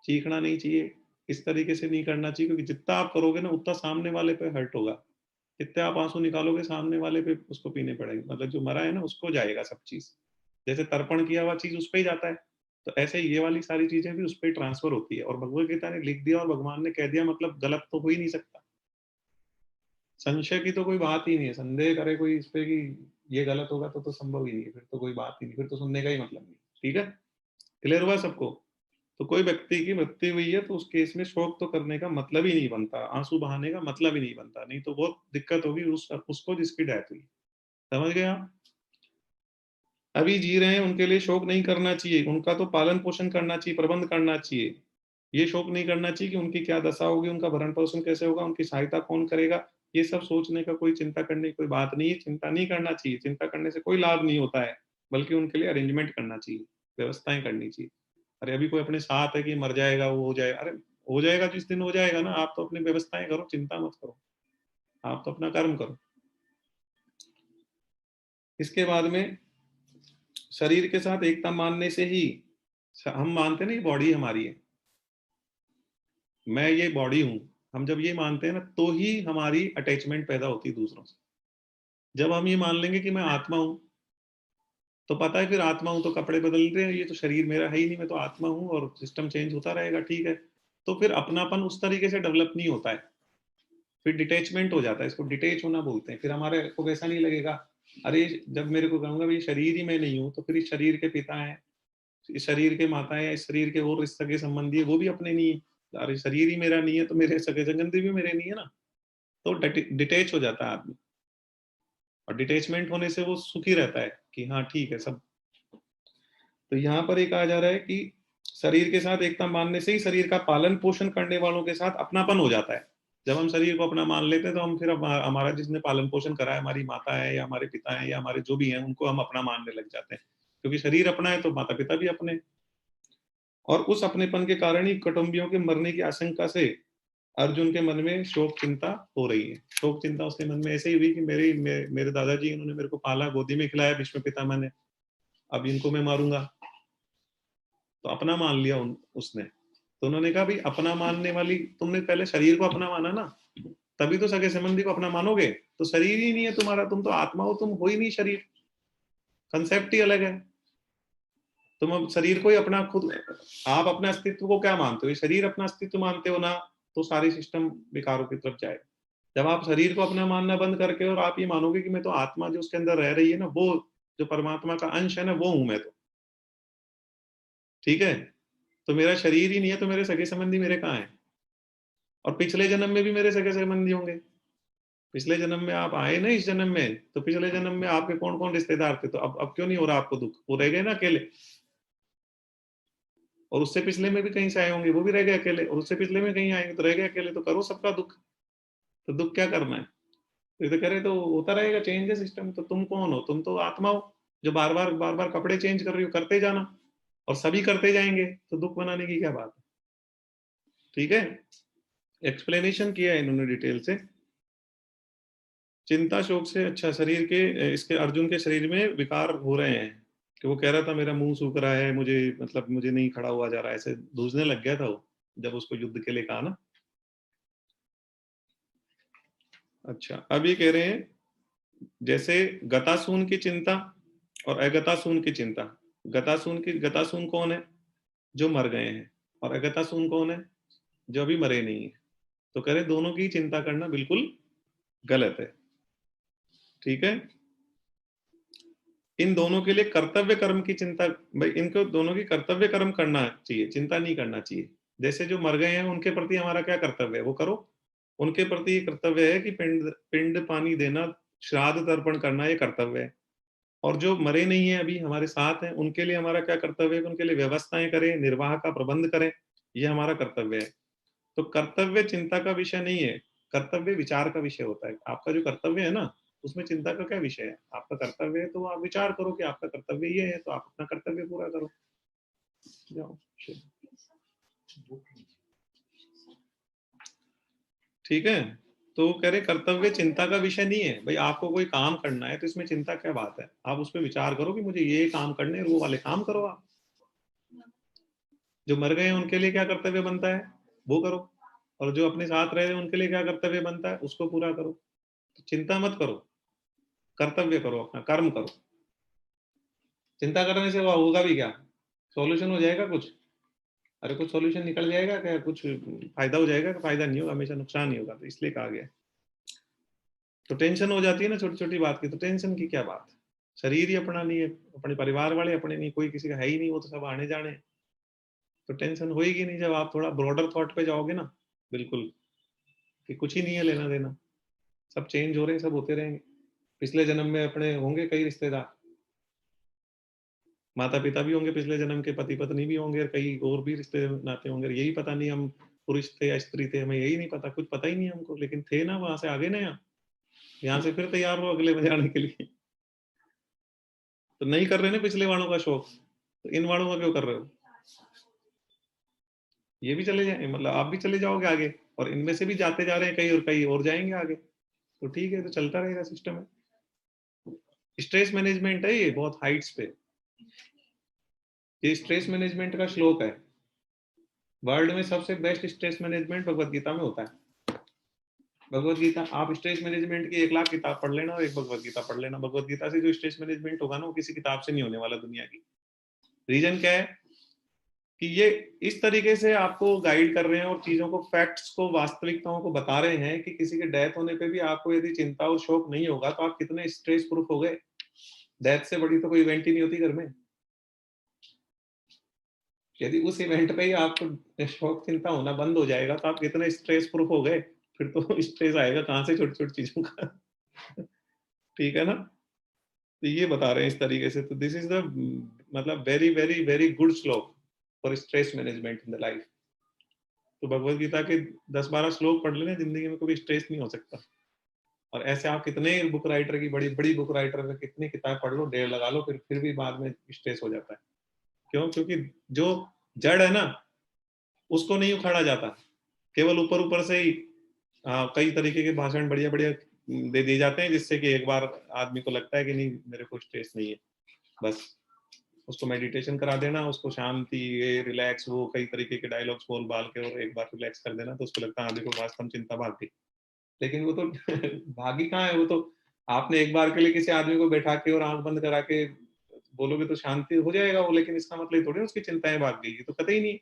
चीखना नहीं चाहिए, इस तरीके से नहीं करना चाहिए, क्योंकि जितना आप करोगे ना उतना सामने वाले पे हर्ट होगा। जितने आप आंसू निकालोगे सामने वाले पे उसको पीने पड़ेंगे, मतलब जो मरा है ना उसको जाएगा सब चीज। जैसे तर्पण किया हुआ चीज उस पर ही जाता है, तो ऐसे ये वाली सारी चीजें भी उस पर ट्रांसफर होती है। और भगवत गीता ने लिख दिया और भगवान ने कह दिया, मतलब गलत तो हो ही नहीं सकता। संशय की तो कोई बात ही नहीं है, संदेह करे कोई इस पे कि ये गलत होगा तो संभव ही नहीं है, फिर तो कोई बात ही नहीं, फिर तो सुनने का ही मतलब नहीं। ठीक है, क्लियर हुआ सबको? तो कोई व्यक्ति की मृत्यु हुई है तो उस केस में शोक तो करने का मतलब ही नहीं बनता, आंसू बहाने का मतलब ही नहीं बनता, नहीं तो बहुत दिक्कत होगी उसको जिसकी डेथ हुई। समझ गए आप? अभी जी रहे हैं उनके लिए शोक नहीं करना चाहिए, उनका तो पालन पोषण करना चाहिए, प्रबंध करना चाहिए। ये शोक नहीं करना चाहिए कि उनकी क्या दशा होगी, उनका भरण पोषण कैसे होगा, उनकी सहायता कौन करेगा। ये सब सोचने का कोई, चिंता करने की कोई बात नहीं है, चिंता नहीं करना चाहिए, चिंता करने से कोई लाभ नहीं होता है, बल्कि उनके लिए अरेंजमेंट करना चाहिए, व्यवस्थाएं करनी चाहिए। अरे अभी कोई अपने साथ है कि मर जाएगा, वो हो जाएगा, अरे हो जाएगा जिस दिन हो जाएगा ना, आप तो अपनी व्यवस्थाएं करो, चिंता मत करो, आप तो अपना कर्म करो। इसके बाद में शरीर के साथ एकता मानने से ही, हम मानते हैं ना ये बॉडी हमारी है, मैं ये बॉडी हूं, हम जब ये मानते हैं ना तो ही हमारी अटैचमेंट पैदा होती है दूसरों से। जब हम ये मान लेंगे कि मैं आत्मा हूं, तो पता है फिर आत्मा हूं तो कपड़े बदल रहे हैं, ये तो शरीर मेरा है ही नहीं, मैं तो आत्मा हूं, और सिस्टम चेंज होता रहेगा। ठीक है, तो फिर अपनापन उस तरीके से डेवलप नहीं होता है, फिर डिटेचमेंट हो जाता है, इसको डिटेच होना बोलते हैं। फिर हमारे को कैसा नहीं लगेगा, अरे जब मेरे को कहूंगा भाई शरीर ही मैं नहीं हूँ, तो फिर इस शरीर के पिता हैं, इस शरीर के माता है, इस शरीर के और इस सगे संबंधी है, वो भी अपने नहीं है। अरे शरीर ही मेरा नहीं है तो मेरे सगे संबंधी भी मेरे नहीं है ना, तो डिटेच हो जाता है आदमी। और डिटेचमेंट होने से वो सुखी रहता है कि हाँ ठीक है सब। तो यहाँ पर एक कहा जा रहा है कि शरीर के साथ एकता मानने से ही शरीर का पालन पोषण करने वालों के साथ अपनापन हो जाता है। जब हम शरीर को अपना मान लेते हैं तो हम फिर हमारा जिसने पालन पोषण करा है, हमारी माता है या हमारे पिता है या हमारे जो भी हैं, उनको हम अपना मानने लग जाते हैं, क्योंकि शरीर अपना है तो माता पिता भी अपने। और उस अपनेपन के कारण ही कुटुंबियों के मरने की आशंका से अर्जुन के मन में शोक चिंता हो रही है। शोक चिंता उसके मन में ऐसे ही हुई कि मेरे दादाजी, इन्होंने मेरे को पाला, गोदी में खिलाया भीष्म पितामह ने, अब इनको मैं मारूंगा। तो अपना मान लिया उसने। तो उन्होंने कहा भाई अपना मानने वाली, तुमने पहले शरीर को अपना माना ना, तभी तो सगे संबंधी को अपना मानोगे। तो शरीर ही नहीं है तुम्हारा, तुम तो आत्मा हो, तुम हो ही नहीं शरीर, कंसेप्ट ही अलग है। तुम अब शरीर को ही अपना खुद, आप अपने अस्तित्व को क्या मानते हो, ये शरीर अपना अस्तित्व मानते हो ना, तो सारी सिस्टम विकारों की तरफ जाएगा। जब आप शरीर को अपना मानना बंद करके और आप ये मानोगे कि मैं तो आत्मा जो उसके अंदर रह रही है ना, वो जो परमात्मा का अंश है ना, वो हूं मैं तो, ठीक है, तो मेरा शरीर ही नहीं है, तो मेरे सगे संबंधी मेरे कहाँ है? और पिछले जन्म में भी मेरे सगे संबंधी होंगे। पिछले जन्म में आप आए ना इस जन्म में, तो पिछले जन्म में आपके कौन कौन रिश्तेदार थे? तो अब क्यों नहीं हो रहा आपको दुख? वो रह गए ना अकेले। और उससे पिछले में भी कहीं से आए होंगे, वो भी रह गए अकेले। और उससे पिछले में कहीं आएंगे तो रह गए अकेले। तो करो सबका दुख। तो दुख क्या करना है? तो ये तो कह रहे तो होता रहेगा, चेंज है सिस्टम। तो तुम कौन हो? तुम तो आत्मा हो जो बार बार कपड़े चेंज कर रही हो, करते जाना, और सभी करते जाएंगे, तो दुख बनाने की क्या बात है? ठीक है, एक्सप्लेनेशन किया है इन्होंने डिटेल से। चिंता शोक से, अच्छा, शरीर के इसके अर्जुन के शरीर में विकार हो रहे हैं, कि वो कह रहा था मेरा मुंह सूख रहा है, मुझे मतलब मुझे नहीं खड़ा हुआ जा रहा है, ऐसे दूसने लग गया था वो जब उसको युद्ध के लिए कहा ना। अच्छा, अब ये कह रहे हैं जैसे गतासून की चिंता और अगतासून की चिंता। गतासून कौन है? जो मर गए हैं। और अगतासून कौन है? जो अभी मरे नहीं है। तो कह रहे दोनों की चिंता करना बिल्कुल गलत है। ठीक है, इन दोनों के लिए कर्तव्य कर्म की चिंता, भाई इनको दोनों की कर्तव्य कर्म करना चाहिए, चिंता नहीं करना चाहिए। जैसे जो मर गए हैं उनके प्रति हमारा क्या कर्तव्य है वो करो। उनके प्रति ये कर्तव्य है कि पिंड पिंड पानी देना, श्राद्ध तर्पण करना, ये कर्तव्य है। और जो मरे नहीं है अभी हमारे साथ हैं, उनके लिए हमारा क्या कर्तव्य है? उनके लिए व्यवस्थाएं करें, निर्वाह का प्रबंध करें, ये हमारा कर्तव्य है। तो कर्तव्य चिंता का विषय नहीं है, कर्तव्य विचार का विषय होता है। आपका जो कर्तव्य है ना, उसमें चिंता का क्या विषय है? आपका कर्तव्य है तो आप विचार करो कि आपका कर्तव्य ये है, तो आप अपना कर्तव्य पूरा करो। जाओ। ठीक है, तो कह रहे कर्तव्य चिंता का विषय नहीं है। भाई आपको कोई काम करना है तो इसमें चिंता क्या बात है? आप उस पर विचार करो कि मुझे ये काम करने हैं, वो वाले काम करो आप। जो मर गए हैं उनके लिए क्या कर्तव्य बनता है वो करो, और जो अपने साथ रहे हैं उनके लिए क्या कर्तव्य बनता है उसको पूरा करो। तो चिंता मत करो, कर्तव्य करो, अपना कर्म करो। चिंता करने से होगा भी क्या? सॉल्यूशन हो जाएगा कुछ? अरे कुछ सॉल्यूशन निकल जाएगा क्या? कुछ फायदा हो जाएगा? फायदा नहीं होगा, हमेशा नुकसान ही होगा। तो इसलिए कहा गया। तो टेंशन हो जाती है ना छोटी छोटी बात की, तो टेंशन की क्या बात? शरीर ही अपना नहीं है, अपने परिवार वाले अपने नहीं, कोई किसी का है ही नहीं, वो तो सब आने जाने। तो टेंशन होएगी नहीं जब आप थोड़ा ब्रॉडर थॉट पे जाओगे ना, बिल्कुल, कि कुछ ही नहीं है लेना देना, सब चेंज हो रहे हैं, सब होते रहेंगे। पिछले जन्म में अपने होंगे कई रिश्तेदार, माता पिता भी होंगे पिछले जन्म के, पति पत्नी भी होंगे, और कई और भी रिश्ते नाते होंगे। यही पता नहीं हम पुरुष थे या स्त्री थे, हमें यही नहीं पता, कुछ पता ही नहीं हमको, लेकिन थे ना, वहां से आगे ना, यहाँ से फिर तैयार हो अगले में जाने के लिए। तो नहीं कर रहे ना पिछले वालों का शौक, तो इन वालों का क्यों कर रहे हो? ये भी चले जाए, मतलब आप भी चले जाओगे आगे, और इनमें से भी जाते जा रहे हैं कई, और कई और जाएंगे आगे। तो ठीक है, तो चलता रहेगा सिस्टम है। स्ट्रेस मैनेजमेंट है ये बहुत हाइट्स पे। ये स्ट्रेस मैनेजमेंट का श्लोक है। वर्ल्ड में सबसे best stress management Bhagavad Gita में होता है। भगवत गीता, आप स्ट्रेस मैनेजमेंट की 1 लाख किताब पढ़ लेना और एक भगवत गीता पढ़ लेना। भगवत गीता से जो स्ट्रेस मैनेजमेंट होगा ना, वो किसी किताब से नहीं होने वाला दुनिया की। रीजन क्या है? कि ये इस तरीके से आपको गाइड कर रहे हैं, और चीजों को, फैक्ट्स को, वास्तविकताओं को बता रहे हैं कि किसी के डेथ होने पे भी आपको यदि चिंता और शोक नहीं होगा तो आप कितने स्ट्रेस प्रूफ हो गए। डेथ से बड़ी तो कोई इवेंट ही नहीं होती घर में। यदि उस इवेंट पे ही आपको शौक चिंता होना बंद हो जाएगा तो आप कितने स्ट्रेस प्रूफ हो गए। फिर तो स्ट्रेस आएगा कहाँ से छोटी छोटी चीजों का। ठीक है ना? तो ये बता रहे हैं इस तरीके से। तो दिस इज द मतलब वेरी वेरी वेरी गुड श्लोक for stress management in the life. तो भगवत गीता के 10-12 श्लोक पढ़ लेना, जिंदगी में कभी स्ट्रेस नहीं हो सकता। और ऐसे आप कितने बुक राइटर की, बड़ी बड़ी बुक राइटर की कितनी किताब पढ़ लो, ढेर लगा लो, फिर भी बाद में स्ट्रेस हो जाता है। क्यों? क्योंकि जो जड़ है ना, उसको नहीं उखाड़ा जाता, केवल ऊपर ऊपर से ही कई तरीके के भाषण बढ़िया बढ़िया दे दिए जाते हैं, जिससे कि एक बार आदमी को लगता है कि नहीं मेरे को स्ट्रेस नहीं है, बस उसको मेडिटेशन करा देना, उसको शांति, ये रिलैक्स, वो कई तरीके के डायलॉग्स बोल बाल के और एक बार रिलैक्स कर देना, तो उसको लगता है हाँ देखो वास्तव में चिंता भाग गई। लेकिन वो तो भागी कहाँ है, वो तो आपने एक बार के लिए किसी आदमी को बैठा के और आंख बंद करा के बोलोगे तो शांति हो जाएगा वो, लेकिन इसका मतलब थोड़ी उसकी चिंताएं भाग गई, तो कतई नहीं।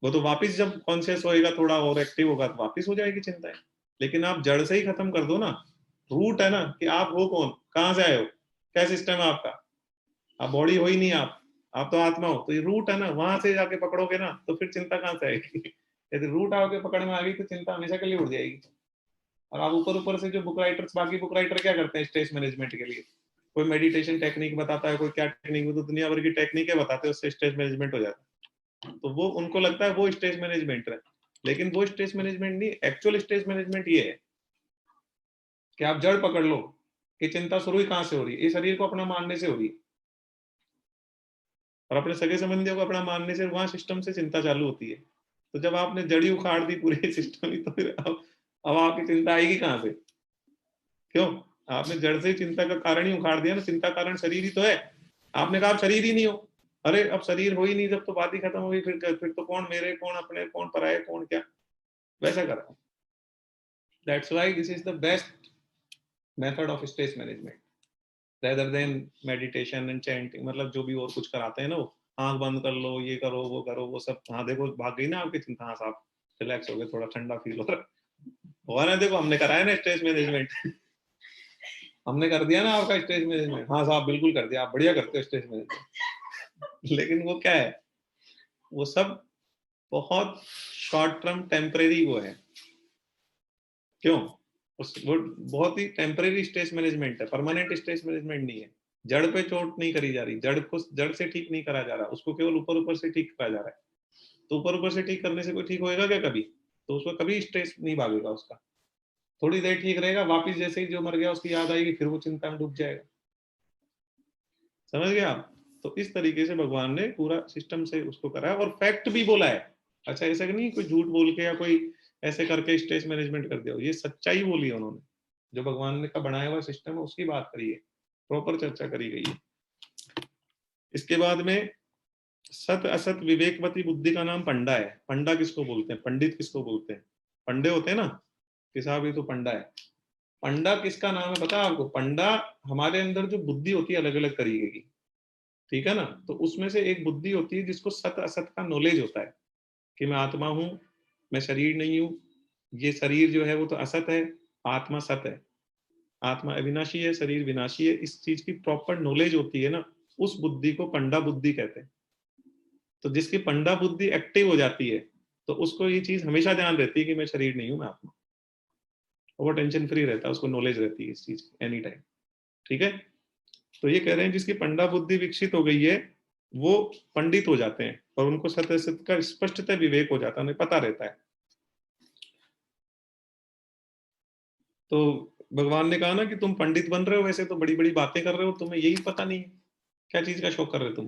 वो तो वापिस जब कॉन्शियस होएगा, थोड़ा और एक्टिव होगा, तो वापिस हो जाएगी चिंताएं। लेकिन आप जड़ से ही खत्म कर दो ना, रूट है ना कि आप हो कौन, कहाँ से आए हो, क्या सिस्टम है आपका, आप बॉडी हो ही नहीं, आप तो आत्मा हो, तो ये रूट है ना, वहां से जाके पकड़ोगे ना तो फिर चिंता कहाँ से आएगी। यदि रूट आके पकड़ में आ गई तो चिंता हमेशा के लिए उड़ जाएगी। और आप ऊपर ऊपर से जो बुक राइटर्स, बाकी बुक राइटर क्या करते हैं स्ट्रेस मैनेजमेंट के लिए, कोई मेडिटेशन टेक्निक बताता है, कोई क्या टेक्निक, वो तो दुनिया भर की टेक्निकें बताते हैं, उससे स्ट्रेस मैनेजमेंट हो जाता है। तो वो उनको लगता है वो स्ट्रेस मैनेजमेंट है, लेकिन वो स्ट्रेस मैनेजमेंट नहीं। एक्चुअल स्ट्रेस मैनेजमेंट ये है कि आप जड़ पकड़ लो कि चिंता शुरू ही कहां से हो रही है, ये शरीर को अपना मानने से हो रही है, और अपने सगे संबंधियों को अपना मानने से वहां सिस्टम से चिंता चालू होती है। तो जब आपने जड़ी उखाड़ दी पूरे सिस्टम ही, तो फिर अब आपकी चिंता आएगी कहां से? क्यों? आपने जड़ से चिंता का कारण ही उखाड़ दिया ना, चिंता कारण शरीर ही तो है। आपने कहा आप शरीर ही नहीं हो, अरे अब शरीर हो ही नहीं जब, तो बात ही खत्म हो गई, फिर तो कौन मेरे, कौन अपने, कौन पराये, कौन क्या, वैसा करा। That's why this is the best method of stress management rather than meditation and chanting. मतलब जो भी और कुछ कराते हैं ना, वो आंख बंद कर लो, ये करो वो करो, वो सब, हाँ देखो भाग गई ना आपकी चिंता, हाँ साहब रिलैक्स हो गए, थोड़ा ठंडा फील हो रहा हुआ ना, देखो हमने कराया ना स्ट्रेस मैनेजमेंट। हमने कर दिया ना आपका स्ट्रेस मैनेजमेंट, हाँ साहब बिल्कुल कर दिया, आप बढ़िया करते हो स्ट्रेस मैनेजमेंट। लेकिन वो क्या है, वो सब बहुत शॉर्ट टर्म टेम्परेरी वो है। क्यों? वो बहुत ही टेम्परेरी स्ट्रेस मैनेजमेंट है, परमानेंट स्ट्रेस मैनेजमेंट नहीं है। जड़ पे चोट नहीं करी जा रही, जड़ को जड़ से ठीक नहीं करा जा रहा, उसको केवल ऊपर ऊपर से ठीक करा जा रहा है। तो ऊपर ऊपर से ठीक करने से कोई ठीक होएगा क्या कभी? तो उसको कभी स्ट्रेस नहीं भागेगा उसका, थोड़ी देर ठीक रहेगा, वापिस जैसे ही जो मर गया उसकी याद आएगी, फिर वो चिंता में डूब जाएगा। समझ गया आप? तो इस तरीके से भगवान ने पूरा सिस्टम से उसको कराया और फैक्ट भी बोला है। अच्छा ऐसा नहीं कोई झूठ बोल के या कोई ऐसे करके स्ट्रेस मैनेजमेंट कर दिया, ये सच्चाई बोली है उन्होंने, जो भगवान ने का बनाया हुआ सिस्टम है उसकी बात करी है, प्रॉपर चर्चा करी गई है। इसके बाद में सत असत विवेकवती बुद्धि का नाम पंडा है। पंडा किसको बोलते हैं, पंडित किसको बोलते हैं? पंडे होते हैं ना कि साहब ये तो पंडा है। पंडा किसका नाम है पता है आपको? पंडा हमारे अंदर जो बुद्धि होती है अलग अलग तरीके की, ठीक है ना, तो उसमें से एक बुद्धि होती है जिसको सत असत का नॉलेज होता है, कि मैं आत्मा हूं, मैं शरीर नहीं हूं, ये शरीर जो है वो तो असत है, आत्मा सत है, आत्मा अविनाशी है, शरीर विनाशी है, इस चीज की प्रॉपर नॉलेज होती है ना, उस बुद्धि को पंडा बुद्धि कहते हैं। तो जिसकी पंडा बुद्धि एक्टिव हो जाती है, तो उसको ये चीज हमेशा ध्यान रहती है कि मैं शरीर नहीं हूं, मैं आत्मा, और वो टेंशन फ्री रहता है, उसको नॉलेज रहती है इस चीज की एनी टाइम। ठीक है? तो ये कह रहे हैं जिसकी पंडा बुद्धि विकसित हो गई है वो पंडित हो जाते हैं, और उनको सत्य सत्य का स्पष्टतः विवेक हो जाता है, उन्हें पता रहता है। तो भगवान ने कहा ना कि तुम पंडित बन रहे हो, वैसे तो बड़ी बड़ी बातें कर रहे हो, तुम्हें यही पता नहीं है क्या चीज का शौक कर रहे हो तुम,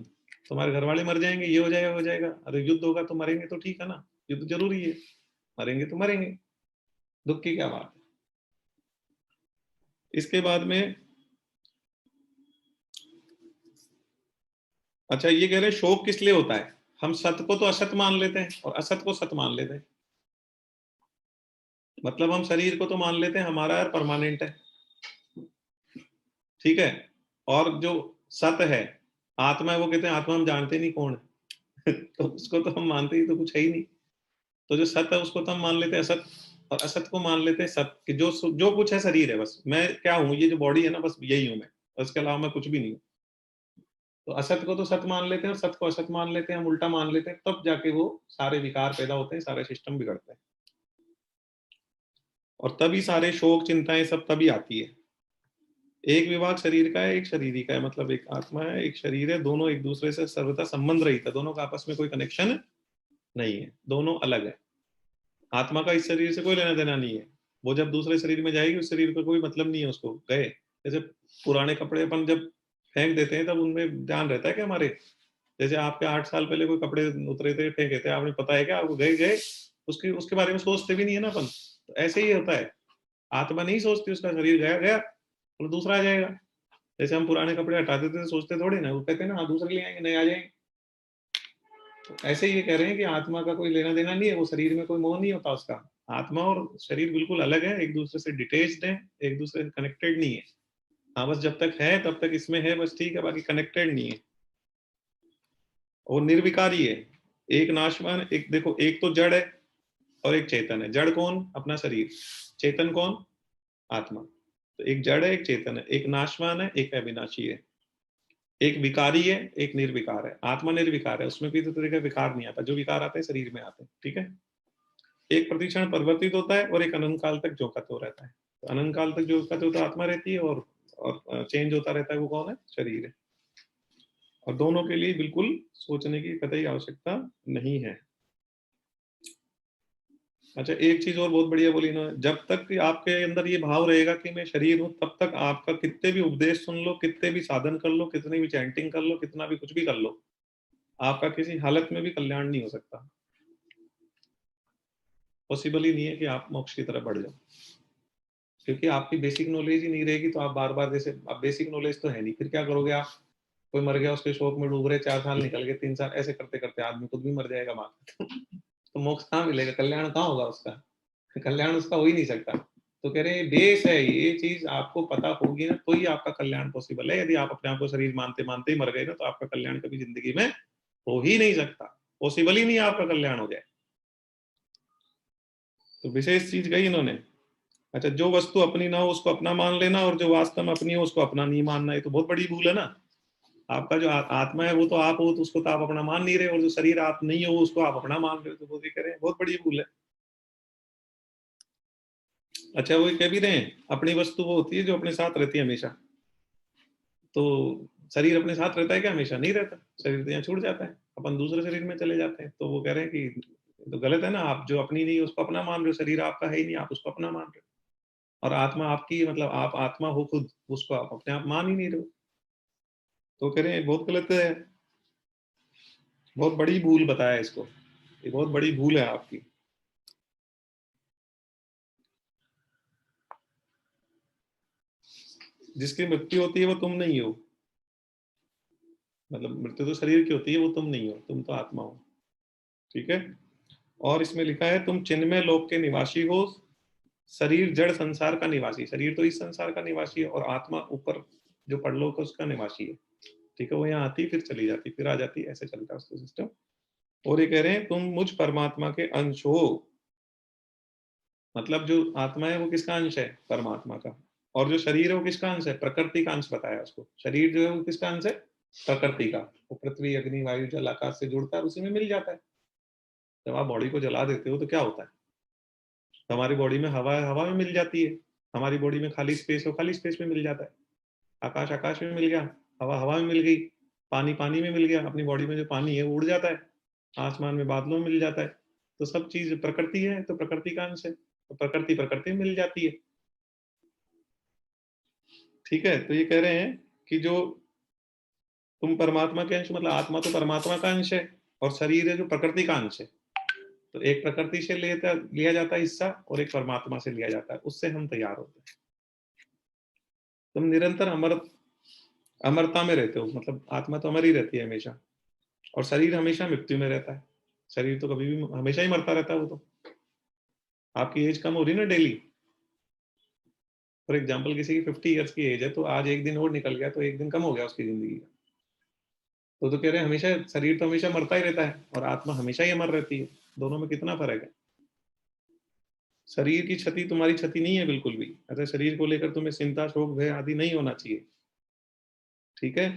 तुम्हारे घर वाले मर जाएंगे, ये हो जाएगा हो जाएगा, अरे युद्ध होगा तो मरेंगे तो ठीक है ना, युद्ध जरूरी है, मरेंगे तो मरेंगे, दुख की क्या बात है। इसके बाद में अच्छा ये कह रहे हैं शोक किस लिए होता है? हम सत्य को तो असत मान लेते हैं और असत को सत्य मान लेते हैं। मतलब हम शरीर को तो मान लेते हैं हमारा यार परमानेंट है, ठीक है, और जो सत्य है, आत्मा है, वो कहते हैं आत्मा हम जानते नहीं कौन है। तो उसको तो हम मानते ही तो कुछ है ही नहीं। तो जो सत्य है उसको तो हम मान लेते हैं असत, और असत को मान लेते हैं सत्य, कि जो जो कुछ है शरीर है, बस मैं क्या हूं, ये जो बॉडी है ना बस यही हूं मैं, उसके अलावा मैं कुछ भी नहीं हूं। तो असत को तो सत्य मान लेते हैं और सत्य को असत मान लेते हैं, हम उल्टा मान लेते हैं, तब जाके वो सारे विकार पैदा होते हैं, सारे सिस्टम बिगड़ते हैं, और तभी सारे शोक चिंताएं सब तभी आती है। एक विभाग शरीर का है, एक शरीरी का है, मतलब एक आत्मा है एक शरीर है, दोनों एक दूसरे से सर्वथा संबंध रहित है, दोनों का आपस में कोई कनेक्शन नहीं है, दोनों अलग है। आत्मा का इस शरीर से कोई लेना देना नहीं है। वो जब दूसरे शरीर में जाएगी उस शरीर का कोई मतलब नहीं है उसको, गए। जैसे पुराने कपड़े अपन जब फेंक देते हैं तब उनमें ध्यान रहता है कि हमारे, जैसे आपके 8 साल पहले कोई कपड़े उतरे थे फेंके थे, आपने पता है क्या आपको, गए गए, उसके उसके बारे में सोचते भी नहीं है ना अपन। तो ऐसे ही होता है, आत्मा नहीं सोचती, उसका शरीर गया गया और दूसरा आ जाएगा। जैसे हम पुराने कपड़े हटा देते थे सोचते थोड़ी ना, वो कहते हैं ना हाँ दूसरे ले आएंगे, नए आ जाएंगे। तो ऐसे ही ये कह रहे हैं कि आत्मा का कोई लेना देना नहीं है, वो शरीर में कोई मोह नहीं होता उसका। आत्मा और शरीर बिल्कुल अलग है, एक दूसरे से डिटेच्ड है, एक दूसरे से कनेक्टेड नहीं है। हाँ बस जब तक है तब तक इसमें है बस, ठीक है, बाकी कनेक्टेड नहीं है। और निर्विकारी है, एक नाशवान, एक देखो, एक तो जड़ है और एक चेतन है। जड़ कौन? अपना शरीर। चेतन कौन? आत्मा। तो एक जड़ है एक चेतन है, एक नाशवान है एक अविनाशी है, एक विकारी है एक निर्विकार है। आत्मा निर्विकार है, उसमें किसी तरह का विकार नहीं आता, जो विकार आते हैं शरीर में आते हैं, ठीक है। एक प्रतिक्षण परिवर्तित होता है और एक अनंत काल तक जोकत हो रहता है। तो अनंत काल तक जोकत होता है आत्मा रहती है, और चेंज होता रहता है वो कौन है? शरीर है। और दोनों के लिए बिल्कुल सोचने की कतई आवश्यकता नहीं है। अच्छा, एक चीज और बहुत बढ़िया बोली ना, जब तक कि आपके अंदर ये भाव रहेगा कि मैं शरीर हूं, तब तक आपका कितने भी उपदेश सुन लो, कितने भी साधन कर लो, कितनी भी चैंटिंग कर लो, कितना भी कुछ भी कर लो, आपका किसी हालत में भी कल्याण नहीं हो सकता। पॉसिबल ही नहीं है कि आप मोक्ष की तरफ बढ़ जाओ, क्योंकि आपकी बेसिक नॉलेज ही नहीं रहेगी। तो आप बार बार, जैसे अब बेसिक नॉलेज तो है नहीं, फिर क्या करोगे आप? कोई मर गया, उसके शोक में डूब रहे, 4 साल निकल गए, 3 साल, ऐसे करते करते आदमी खुद भी मर जाएगा मां। तो मोक्ष कहाँ मिलेगा? कल्याण कहाँ होगा उसका? कल्याण उसका हो ही नहीं सकता। तो कह रहे हैं बेस है, ये चीज आपको पता होगी ना तो ही आपका कल्याण पॉसिबल है। यदि आप अपने आप को शरीर मानते मानते ही मर गए ना, तो आपका कल्याण कभी जिंदगी में हो ही नहीं सकता। पॉसिबल ही नहीं आपका कल्याण हो जाए। तो विशेष चीज कही इन्होंने। अच्छा, जो वस्तु अपनी ना हो उसको अपना मान लेना, और जो वास्तव में अपनी हो उसको अपना नहीं मानना, ये तो बहुत बड़ी भूल है ना। आपका जो आत्मा है वो तो आप हो, तो उसको तो आप अपना मान नहीं रहे, और जो शरीर आप नहीं हो उसको आप अपना मान रहे हो, तो वो भी कह रहे हैं बहुत बड़ी भूल है। अच्छा, वो कह भी रहे हैं अपनी वस्तु वो होती है जो अपने साथ रहती है हमेशा। तो शरीर अपने साथ रहता है क्या? हमेशा नहीं रहता। शरीर तो यहाँ छूट जाता है, अपन दूसरे शरीर में चले जाते हैं। तो वो कह रहे हैं कि तो गलत है ना, आप जो अपनी नहीं है उसको अपना मान रहे हो, शरीर आपका है ही नहीं, आप उसको अपना मान रहे हो। और आत्मा आपकी, मतलब आप आत्मा हो खुद, उसको आप अपने आप मान ही नहीं रहे हो। तो कह रहे हैं बहुत गलत है, बहुत बड़ी भूल बताया इसको, ये बहुत बड़ी भूल है आपकी। जिसकी मृत्यु होती है वो तुम नहीं हो, मतलब मृत्यु तो शरीर की होती है, वो तुम नहीं हो, तुम तो आत्मा हो, ठीक है। और इसमें लिखा है तुम चिन्मय लोक के निवासी हो, शरीर जड़ संसार का निवासी। शरीर तो इस संसार का निवासी है, और आत्मा ऊपर जो परलोक है उसका निवासी है, ठीक है। वो यहाँ आती फिर चली जाती फिर आ जाती, ऐसे चलता है उसका सिस्टम। और ये कह रहे हैं तुम मुझ परमात्मा के अंश हो। मतलब जो आत्मा है वो किसका अंश है? परमात्मा का। और जो शरीर है वो किसका अंश है? प्रकृति का अंश बताया उसको। शरीर जो है वो किसका अंश है? प्रकृति का। वो पृथ्वी अग्नि वायु जल आकाश से जुड़ता है, उसी में मिल जाता है। जब आप बॉडी को जला देते हो तो क्या होता है? तो हमारी बॉडी में हवा है, हवा में मिल जाती है। हमारी बॉडी में खाली स्पेस हो, खाली स्पेस में मिल जाता है। आकाश आकाश में मिल गया, हवा हवा में मिल गई, पानी पानी में मिल गया, अपनी बॉडी में जो पानी है वो उड़ जाता है, आसमान में बादलों में मिल जाता है। तो सब चीज प्रकृति है, तो प्रकृति का अंश है, तो प्रकृति प्रकृति में मिल जाती है, ठीक है। तो ये कह रहे हैं कि जो तुम परमात्मा के अंश, मतलब आत्मा तो परमात्मा का अंश है, और शरीर है जो प्रकृति का अंश है। तो एक प्रकृति से लिया जाता है हिस्सा, और एक परमात्मा से लिया जाता है, उससे हम तैयार होते हैं। तुम निरंतर अमरता में रहते हो, मतलब आत्मा तो अमर ही रहती है हमेशा, और शरीर हमेशा मृत्यु में रहता है। शरीर तो कभी भी हमेशा ही मरता रहता है। वो तो आपकी एज कम हो रही है ना डेली। फॉर एग्जाम्पल किसी की 50 ईयर्स की एज है, तो आज एक दिन और निकल गया तो एक दिन कम हो गया उसकी जिंदगी का। तो कह रहे हैं हमेशा शरीर तो हमेशा मरता ही रहता है, और आत्मा हमेशा ही अमर रहती है। दोनों में कितना फर्क है? शरीर की क्षति तुम्हारी क्षति नहीं है बिल्कुल भी। ऐसे शरीर को लेकर तुम्हें चिंता शोक भय आदि नहीं होना चाहिए, ठीक है।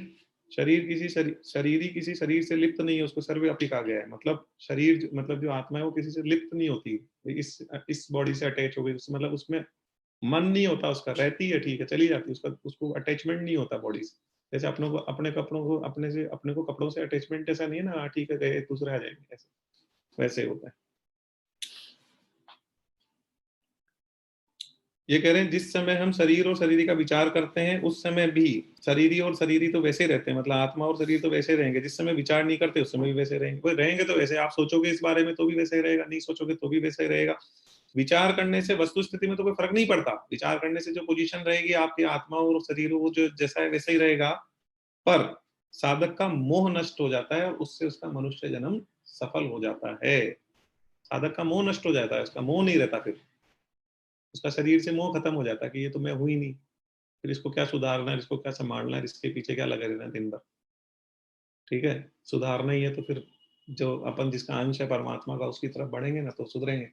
शरीर ही किसी शरीर से लिप्त नहीं है, उसको सर्वव्यापी कहा गया है। मतलब शरीर, मतलब जो आत्मा है वो किसी से लिप्त नहीं होती, इस बॉडी से अटैच हो गई, मतलब उसमें मन नहीं होता उसका, रहती है, ठीक है, चली जाती है, उसका उसको अटैचमेंट नहीं होता बॉडी से। जैसे अपनों को अपने कपड़ों को अपने को कपड़ों से अटैचमेंट ऐसा नहीं है ना, ठीक है गए दूसरे आ जाएंगे ऐसे। वैसे होता है। ये कह रहे हैं जिस समय हम शरीर और शरीरी का विचार करते हैं उस समय भी शरीरी और शरीरी तो वैसे रहते हैं, मतलब आत्मा और शरीर तो वैसे रहेंगे। जिस समय विचार नहीं करते उस समय भी वैसे रहेंगे। कोई रहेंगे तो वैसे, आप सोचोगे इस बारे में तो भी वैसे ही रहेगा, नहीं सोचोगे तो भी वैसे ही रहेगा। विचार करने से वस्तु स्थिति में तो कोई फर्क नहीं पड़ता। विचार करने से जो पोजीशन रहेगी आपकी आत्मा और शरीर, वो जो जैसा है वैसे ही रहेगा। पर साधक का मोह नष्ट हो जाता है और उससे उसका मनुष्य जन्म सफल हो जाता है। साधक का मोह नष्ट हो जाता है, उसका मोह नहीं रहता, फिर उसका शरीर से मोह खत्म हो जाता है कि ये तो मैं हुई नहीं, फिर इसको क्या सुधारना है, इसको क्या संभालना है, इसके पीछे क्या लगे रहना दिन भर। ठीक है, सुधारना ही है तो फिर जो अपन जिसका अंश है परमात्मा का, उसकी तरफ बढ़ेंगे ना तो सुधरेंगे।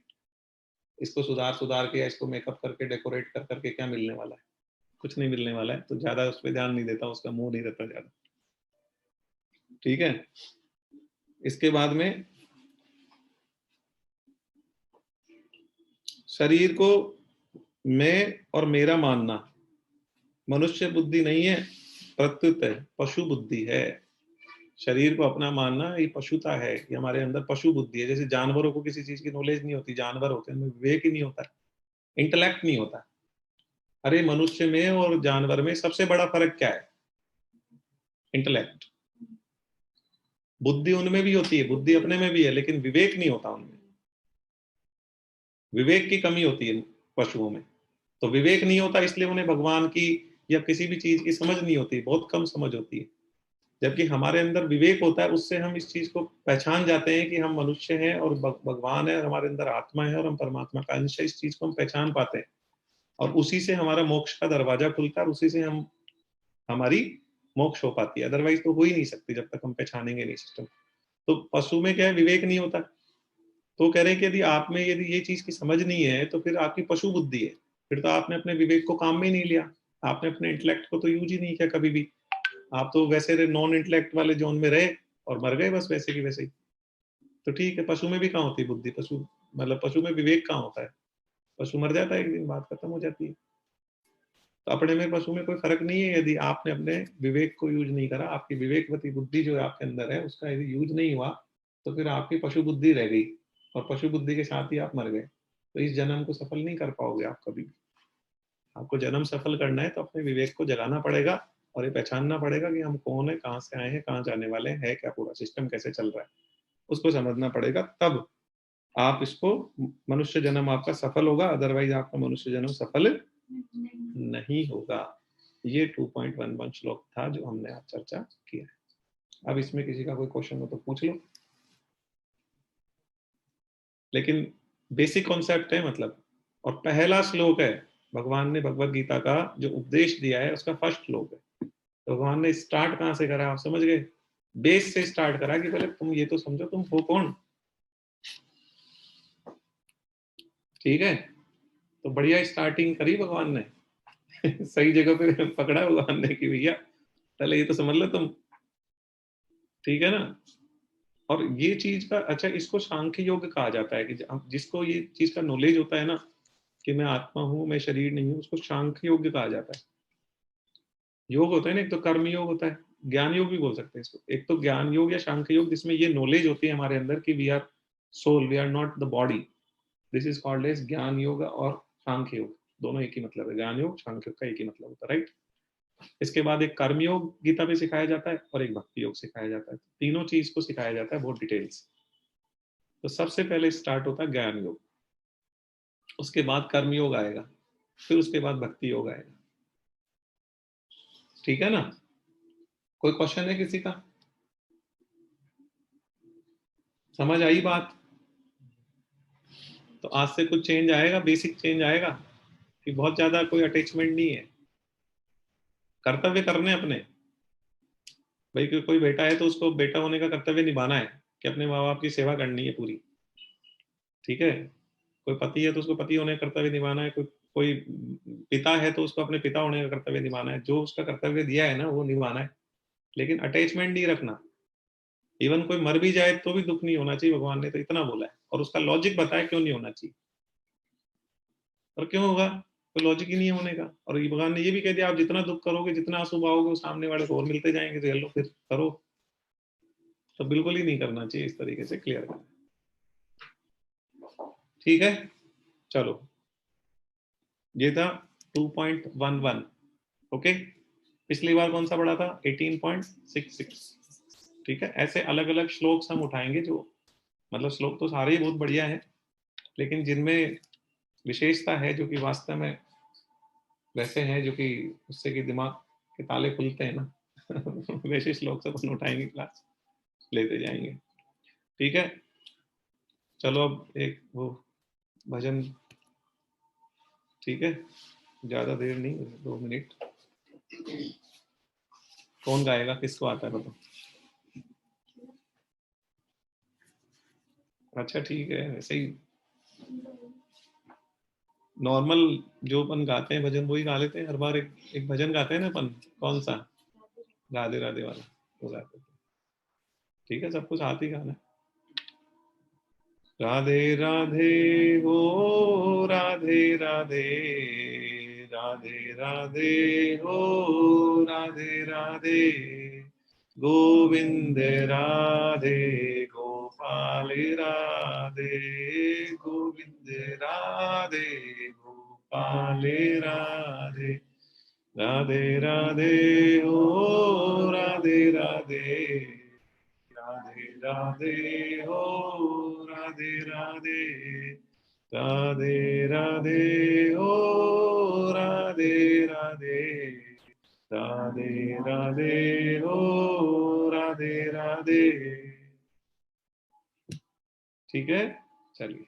इसको सुधार सुधार के या इसको मेकअप करके डेकोरेट कर करके क्या मिलने वाला है? कुछ नहीं मिलने वाला है। तो ज्यादा उस पर ध्यान नहीं देता, उसका मुंह नहीं रहता ज्यादा। ठीक है, इसके बाद में शरीर को मैं और मेरा मानना मनुष्य बुद्धि नहीं है, प्रत्युत है पशु बुद्धि है। शरीर को अपना मानना ये पशुता है, ये हमारे अंदर पशु बुद्धि है। जैसे जानवरों को किसी चीज की नॉलेज नहीं होती, जानवर होते हैं, उनमें विवेक ही नहीं होता, इंटेलेक्ट नहीं होता। अरे मनुष्य में और जानवर में सबसे बड़ा फर्क क्या है? इंटेलेक्ट। बुद्धि उनमें भी होती है, बुद्धि अपने में भी है, लेकिन विवेक नहीं होता उनमें। विवेक की कमी होती है पशुओं में। तो विवेक नहीं होता, इसलिए उन्हें भगवान की या किसी भी चीज की समझ नहीं होती, बहुत कम समझ होती है। जबकि हमारे अंदर विवेक होता है, उससे हम इस चीज को पहचान जाते हैं कि हम मनुष्य हैं और भगवान है, हमारे अंदर आत्मा है और हम परमात्मा का अंश है। इस चीज को हम पहचान पाते हैं और उसी से हमारा मोक्ष का दरवाजा खुलता है और उसी से हम हमारी मोक्ष हो पाती है। अदरवाइज तो हो ही नहीं सकती जब तक हम पहचानेंगे नहीं सिस्टम। तो पशु में क्या है, विवेक नहीं होता। तो कह रहे हैं कि यदि आप में यदि ये चीज की समझ नहीं है तो फिर आपकी पशु बुद्धि है। फिर तो आपने अपने विवेक को काम में ही नहीं लिया, आपने अपने इंटेलेक्ट को तो यूज ही नहीं किया कभी भी। आप तो वैसे नॉन इंटेलेक्ट वाले जोन में रहे और मर गए बस वैसे की वैसे ही। तो ठीक है, पशु में भी कहाँ होती है बुद्धि? पशु मतलब पशु में विवेक कहाँ होता है? पशु मर जाता है एक दिन, बात खत्म हो जाती है। तो अपने में पशु में कोई फर्क नहीं है। यदि आपने अपने विवेक को यूज नहीं करा, आपकी विवेकवती बुद्धि जो आपके अंदर है उसका यदि यूज नहीं हुआ, तो फिर आपकी पशु बुद्धि रह गई और पशु बुद्धि के साथ ही आप मर गए। तो इस जन्म को सफल नहीं कर पाओगे आप कभी भी। आपको जन्म सफल करना है तो अपने विवेक को जगाना पड़ेगा और ये पहचानना पड़ेगा कि हम कौन है, कहाँ से आए हैं, कहाँ जाने वाले हैं, क्या पूरा सिस्टम कैसे चल रहा है, उसको समझना पड़ेगा। तब आप इसको, मनुष्य जन्म आपका सफल होगा, अदरवाइज आपका मनुष्य जन्म सफल नहीं होगा। ये 2.11 श्लोक था जो हमने आज चर्चा किया है। अब इसमें किसी का कोई क्वेश्चन हो तो पूछ लो, लेकिन बेसिक कॉन्सेप्ट है मतलब। और पहला श्लोक है, भगवान ने भगवत गीता का जो उपदेश दिया है उसका फर्स्ट श्लोक है। तो भगवान ने स्टार्ट कहाँ से करा, आप समझ गए? बेस से स्टार्ट करा कि पहले तुम ये तो समझो तुम हो कौन। ठीक है, तो बढ़िया स्टार्टिंग करी भगवान ने। सही जगह पे पकड़ा भगवान ने कि भैया पहले ये तो समझ लो तुम। ठीक है ना? और ये चीज का, अच्छा, इसको सांख्य योग कहा जाता है कि जिसको ये चीज का नॉलेज होता है ना कि मैं आत्मा हूं, मैं शरीर नहीं हूं, उसको सांख्य योग कहा जाता है। योग होता है ना, एक तो कर्म योग होता है, ज्ञान योग भी बोल सकते हैं इसको। एक तो ज्ञान योग या सांख्य योग जिसमें ये नॉलेज होती है हमारे अंदर कि we are soul, we are not the body. This is called as Gyan Yoga और सांख्य योग। दोनों एक ही मतलब है, ज्ञान योग सांख्य योग का एक ही मतलब होता है, राइट? इसके बाद एक कर्म योग गीता में सिखाया जाता है और एक भक्ति योग सिखाया जाता है। तीनों चीज को सिखाया जाता है बहुत डिटेल्स। तो सबसे पहले स्टार्ट होता है ज्ञान योग, उसके बाद कर्म योग आएगा, फिर उसके बाद भक्ति योग आएगा। ठीक है ना? कोई क्वेश्चन है किसी का? समझ आई बात? तो आज से कुछ चेंज आएगा, बेसिक चेंज आएगा कि बहुत ज्यादा कोई अटैचमेंट नहीं है। कर्तव्य करने अपने, भाई कोई बेटा है तो उसको बेटा होने का कर्तव्य निभाना है कि अपने माँ बाप की सेवा करनी है पूरी। ठीक है, कोई पति है तो उसको पति होने का कर्तव्य निभाना है, कोई कोई पिता है तो उसको अपने पिता होने का कर्तव्य निभाना है। जो उसका कर्तव्य दिया है ना वो निभाना है, लेकिन अटैचमेंट नहीं रखना। इवन कोई मर भी जाए तो भी दुख नहीं होना चाहिए, भगवान ने तो इतना बोला है। और उसका लॉजिक बताया क्यों नहीं होना चाहिए, और क्यों होगा, कोई लॉजिक ही नहीं है होने का। और ये भगवान ने ये भी कह दिया आप जितना दुख करोगे, जितना आंसू बहाओगे, वो सामने वाले को और मिलते जाएंगे, तो लो फिर करो। तो बिल्कुल ही नहीं करना चाहिए, इस तरीके से क्लियर करना। ठीक है, चलो ये था 2.11। ओके, पिछली बार कौन सा पढ़ा था? 18.66। ठीक है, ऐसे अलग अलग श्लोक हम उठाएंगे, जो मतलब श्लोक तो सारे ही बहुत बढ़िया है, लेकिन जिनमें विशेषता है, जो कि वास्तव में वैसे हैं, जो कि उससे कि दिमाग के ताले खुलते हैं ना वैसे श्लोक से अपन उठाएंगे, क्लास लेते जाएंगे। ठीक है, चलो अब एक वो भजन, ठीक है, ज्यादा देर नहीं, 2 मिनट। कौन गाएगा, किसको आता है बताओ? अच्छा ठीक है, वैसे ही नॉर्मल जो अपन गाते हैं भजन वही गा लेते हैं हर बार। एक एक भजन गाते हैं ना अपन, कौन सा? राधे राधे वाला, वो गाते हैं। ठीक है, सब कुछ आती गाना है। राधे राधे हो, राधे राधे, राधे राधे हो, राधे राधे, गोविंद राधे गोपाल राधे, गोविंद राधे गोपाल राधे, राधे राधे हो, राधे राधे, राधे राधे हो, राधे राधे, राधे राधे हो, राधे राधे, राधे राधे हो, राधे राधे। ठीक है, चलिए।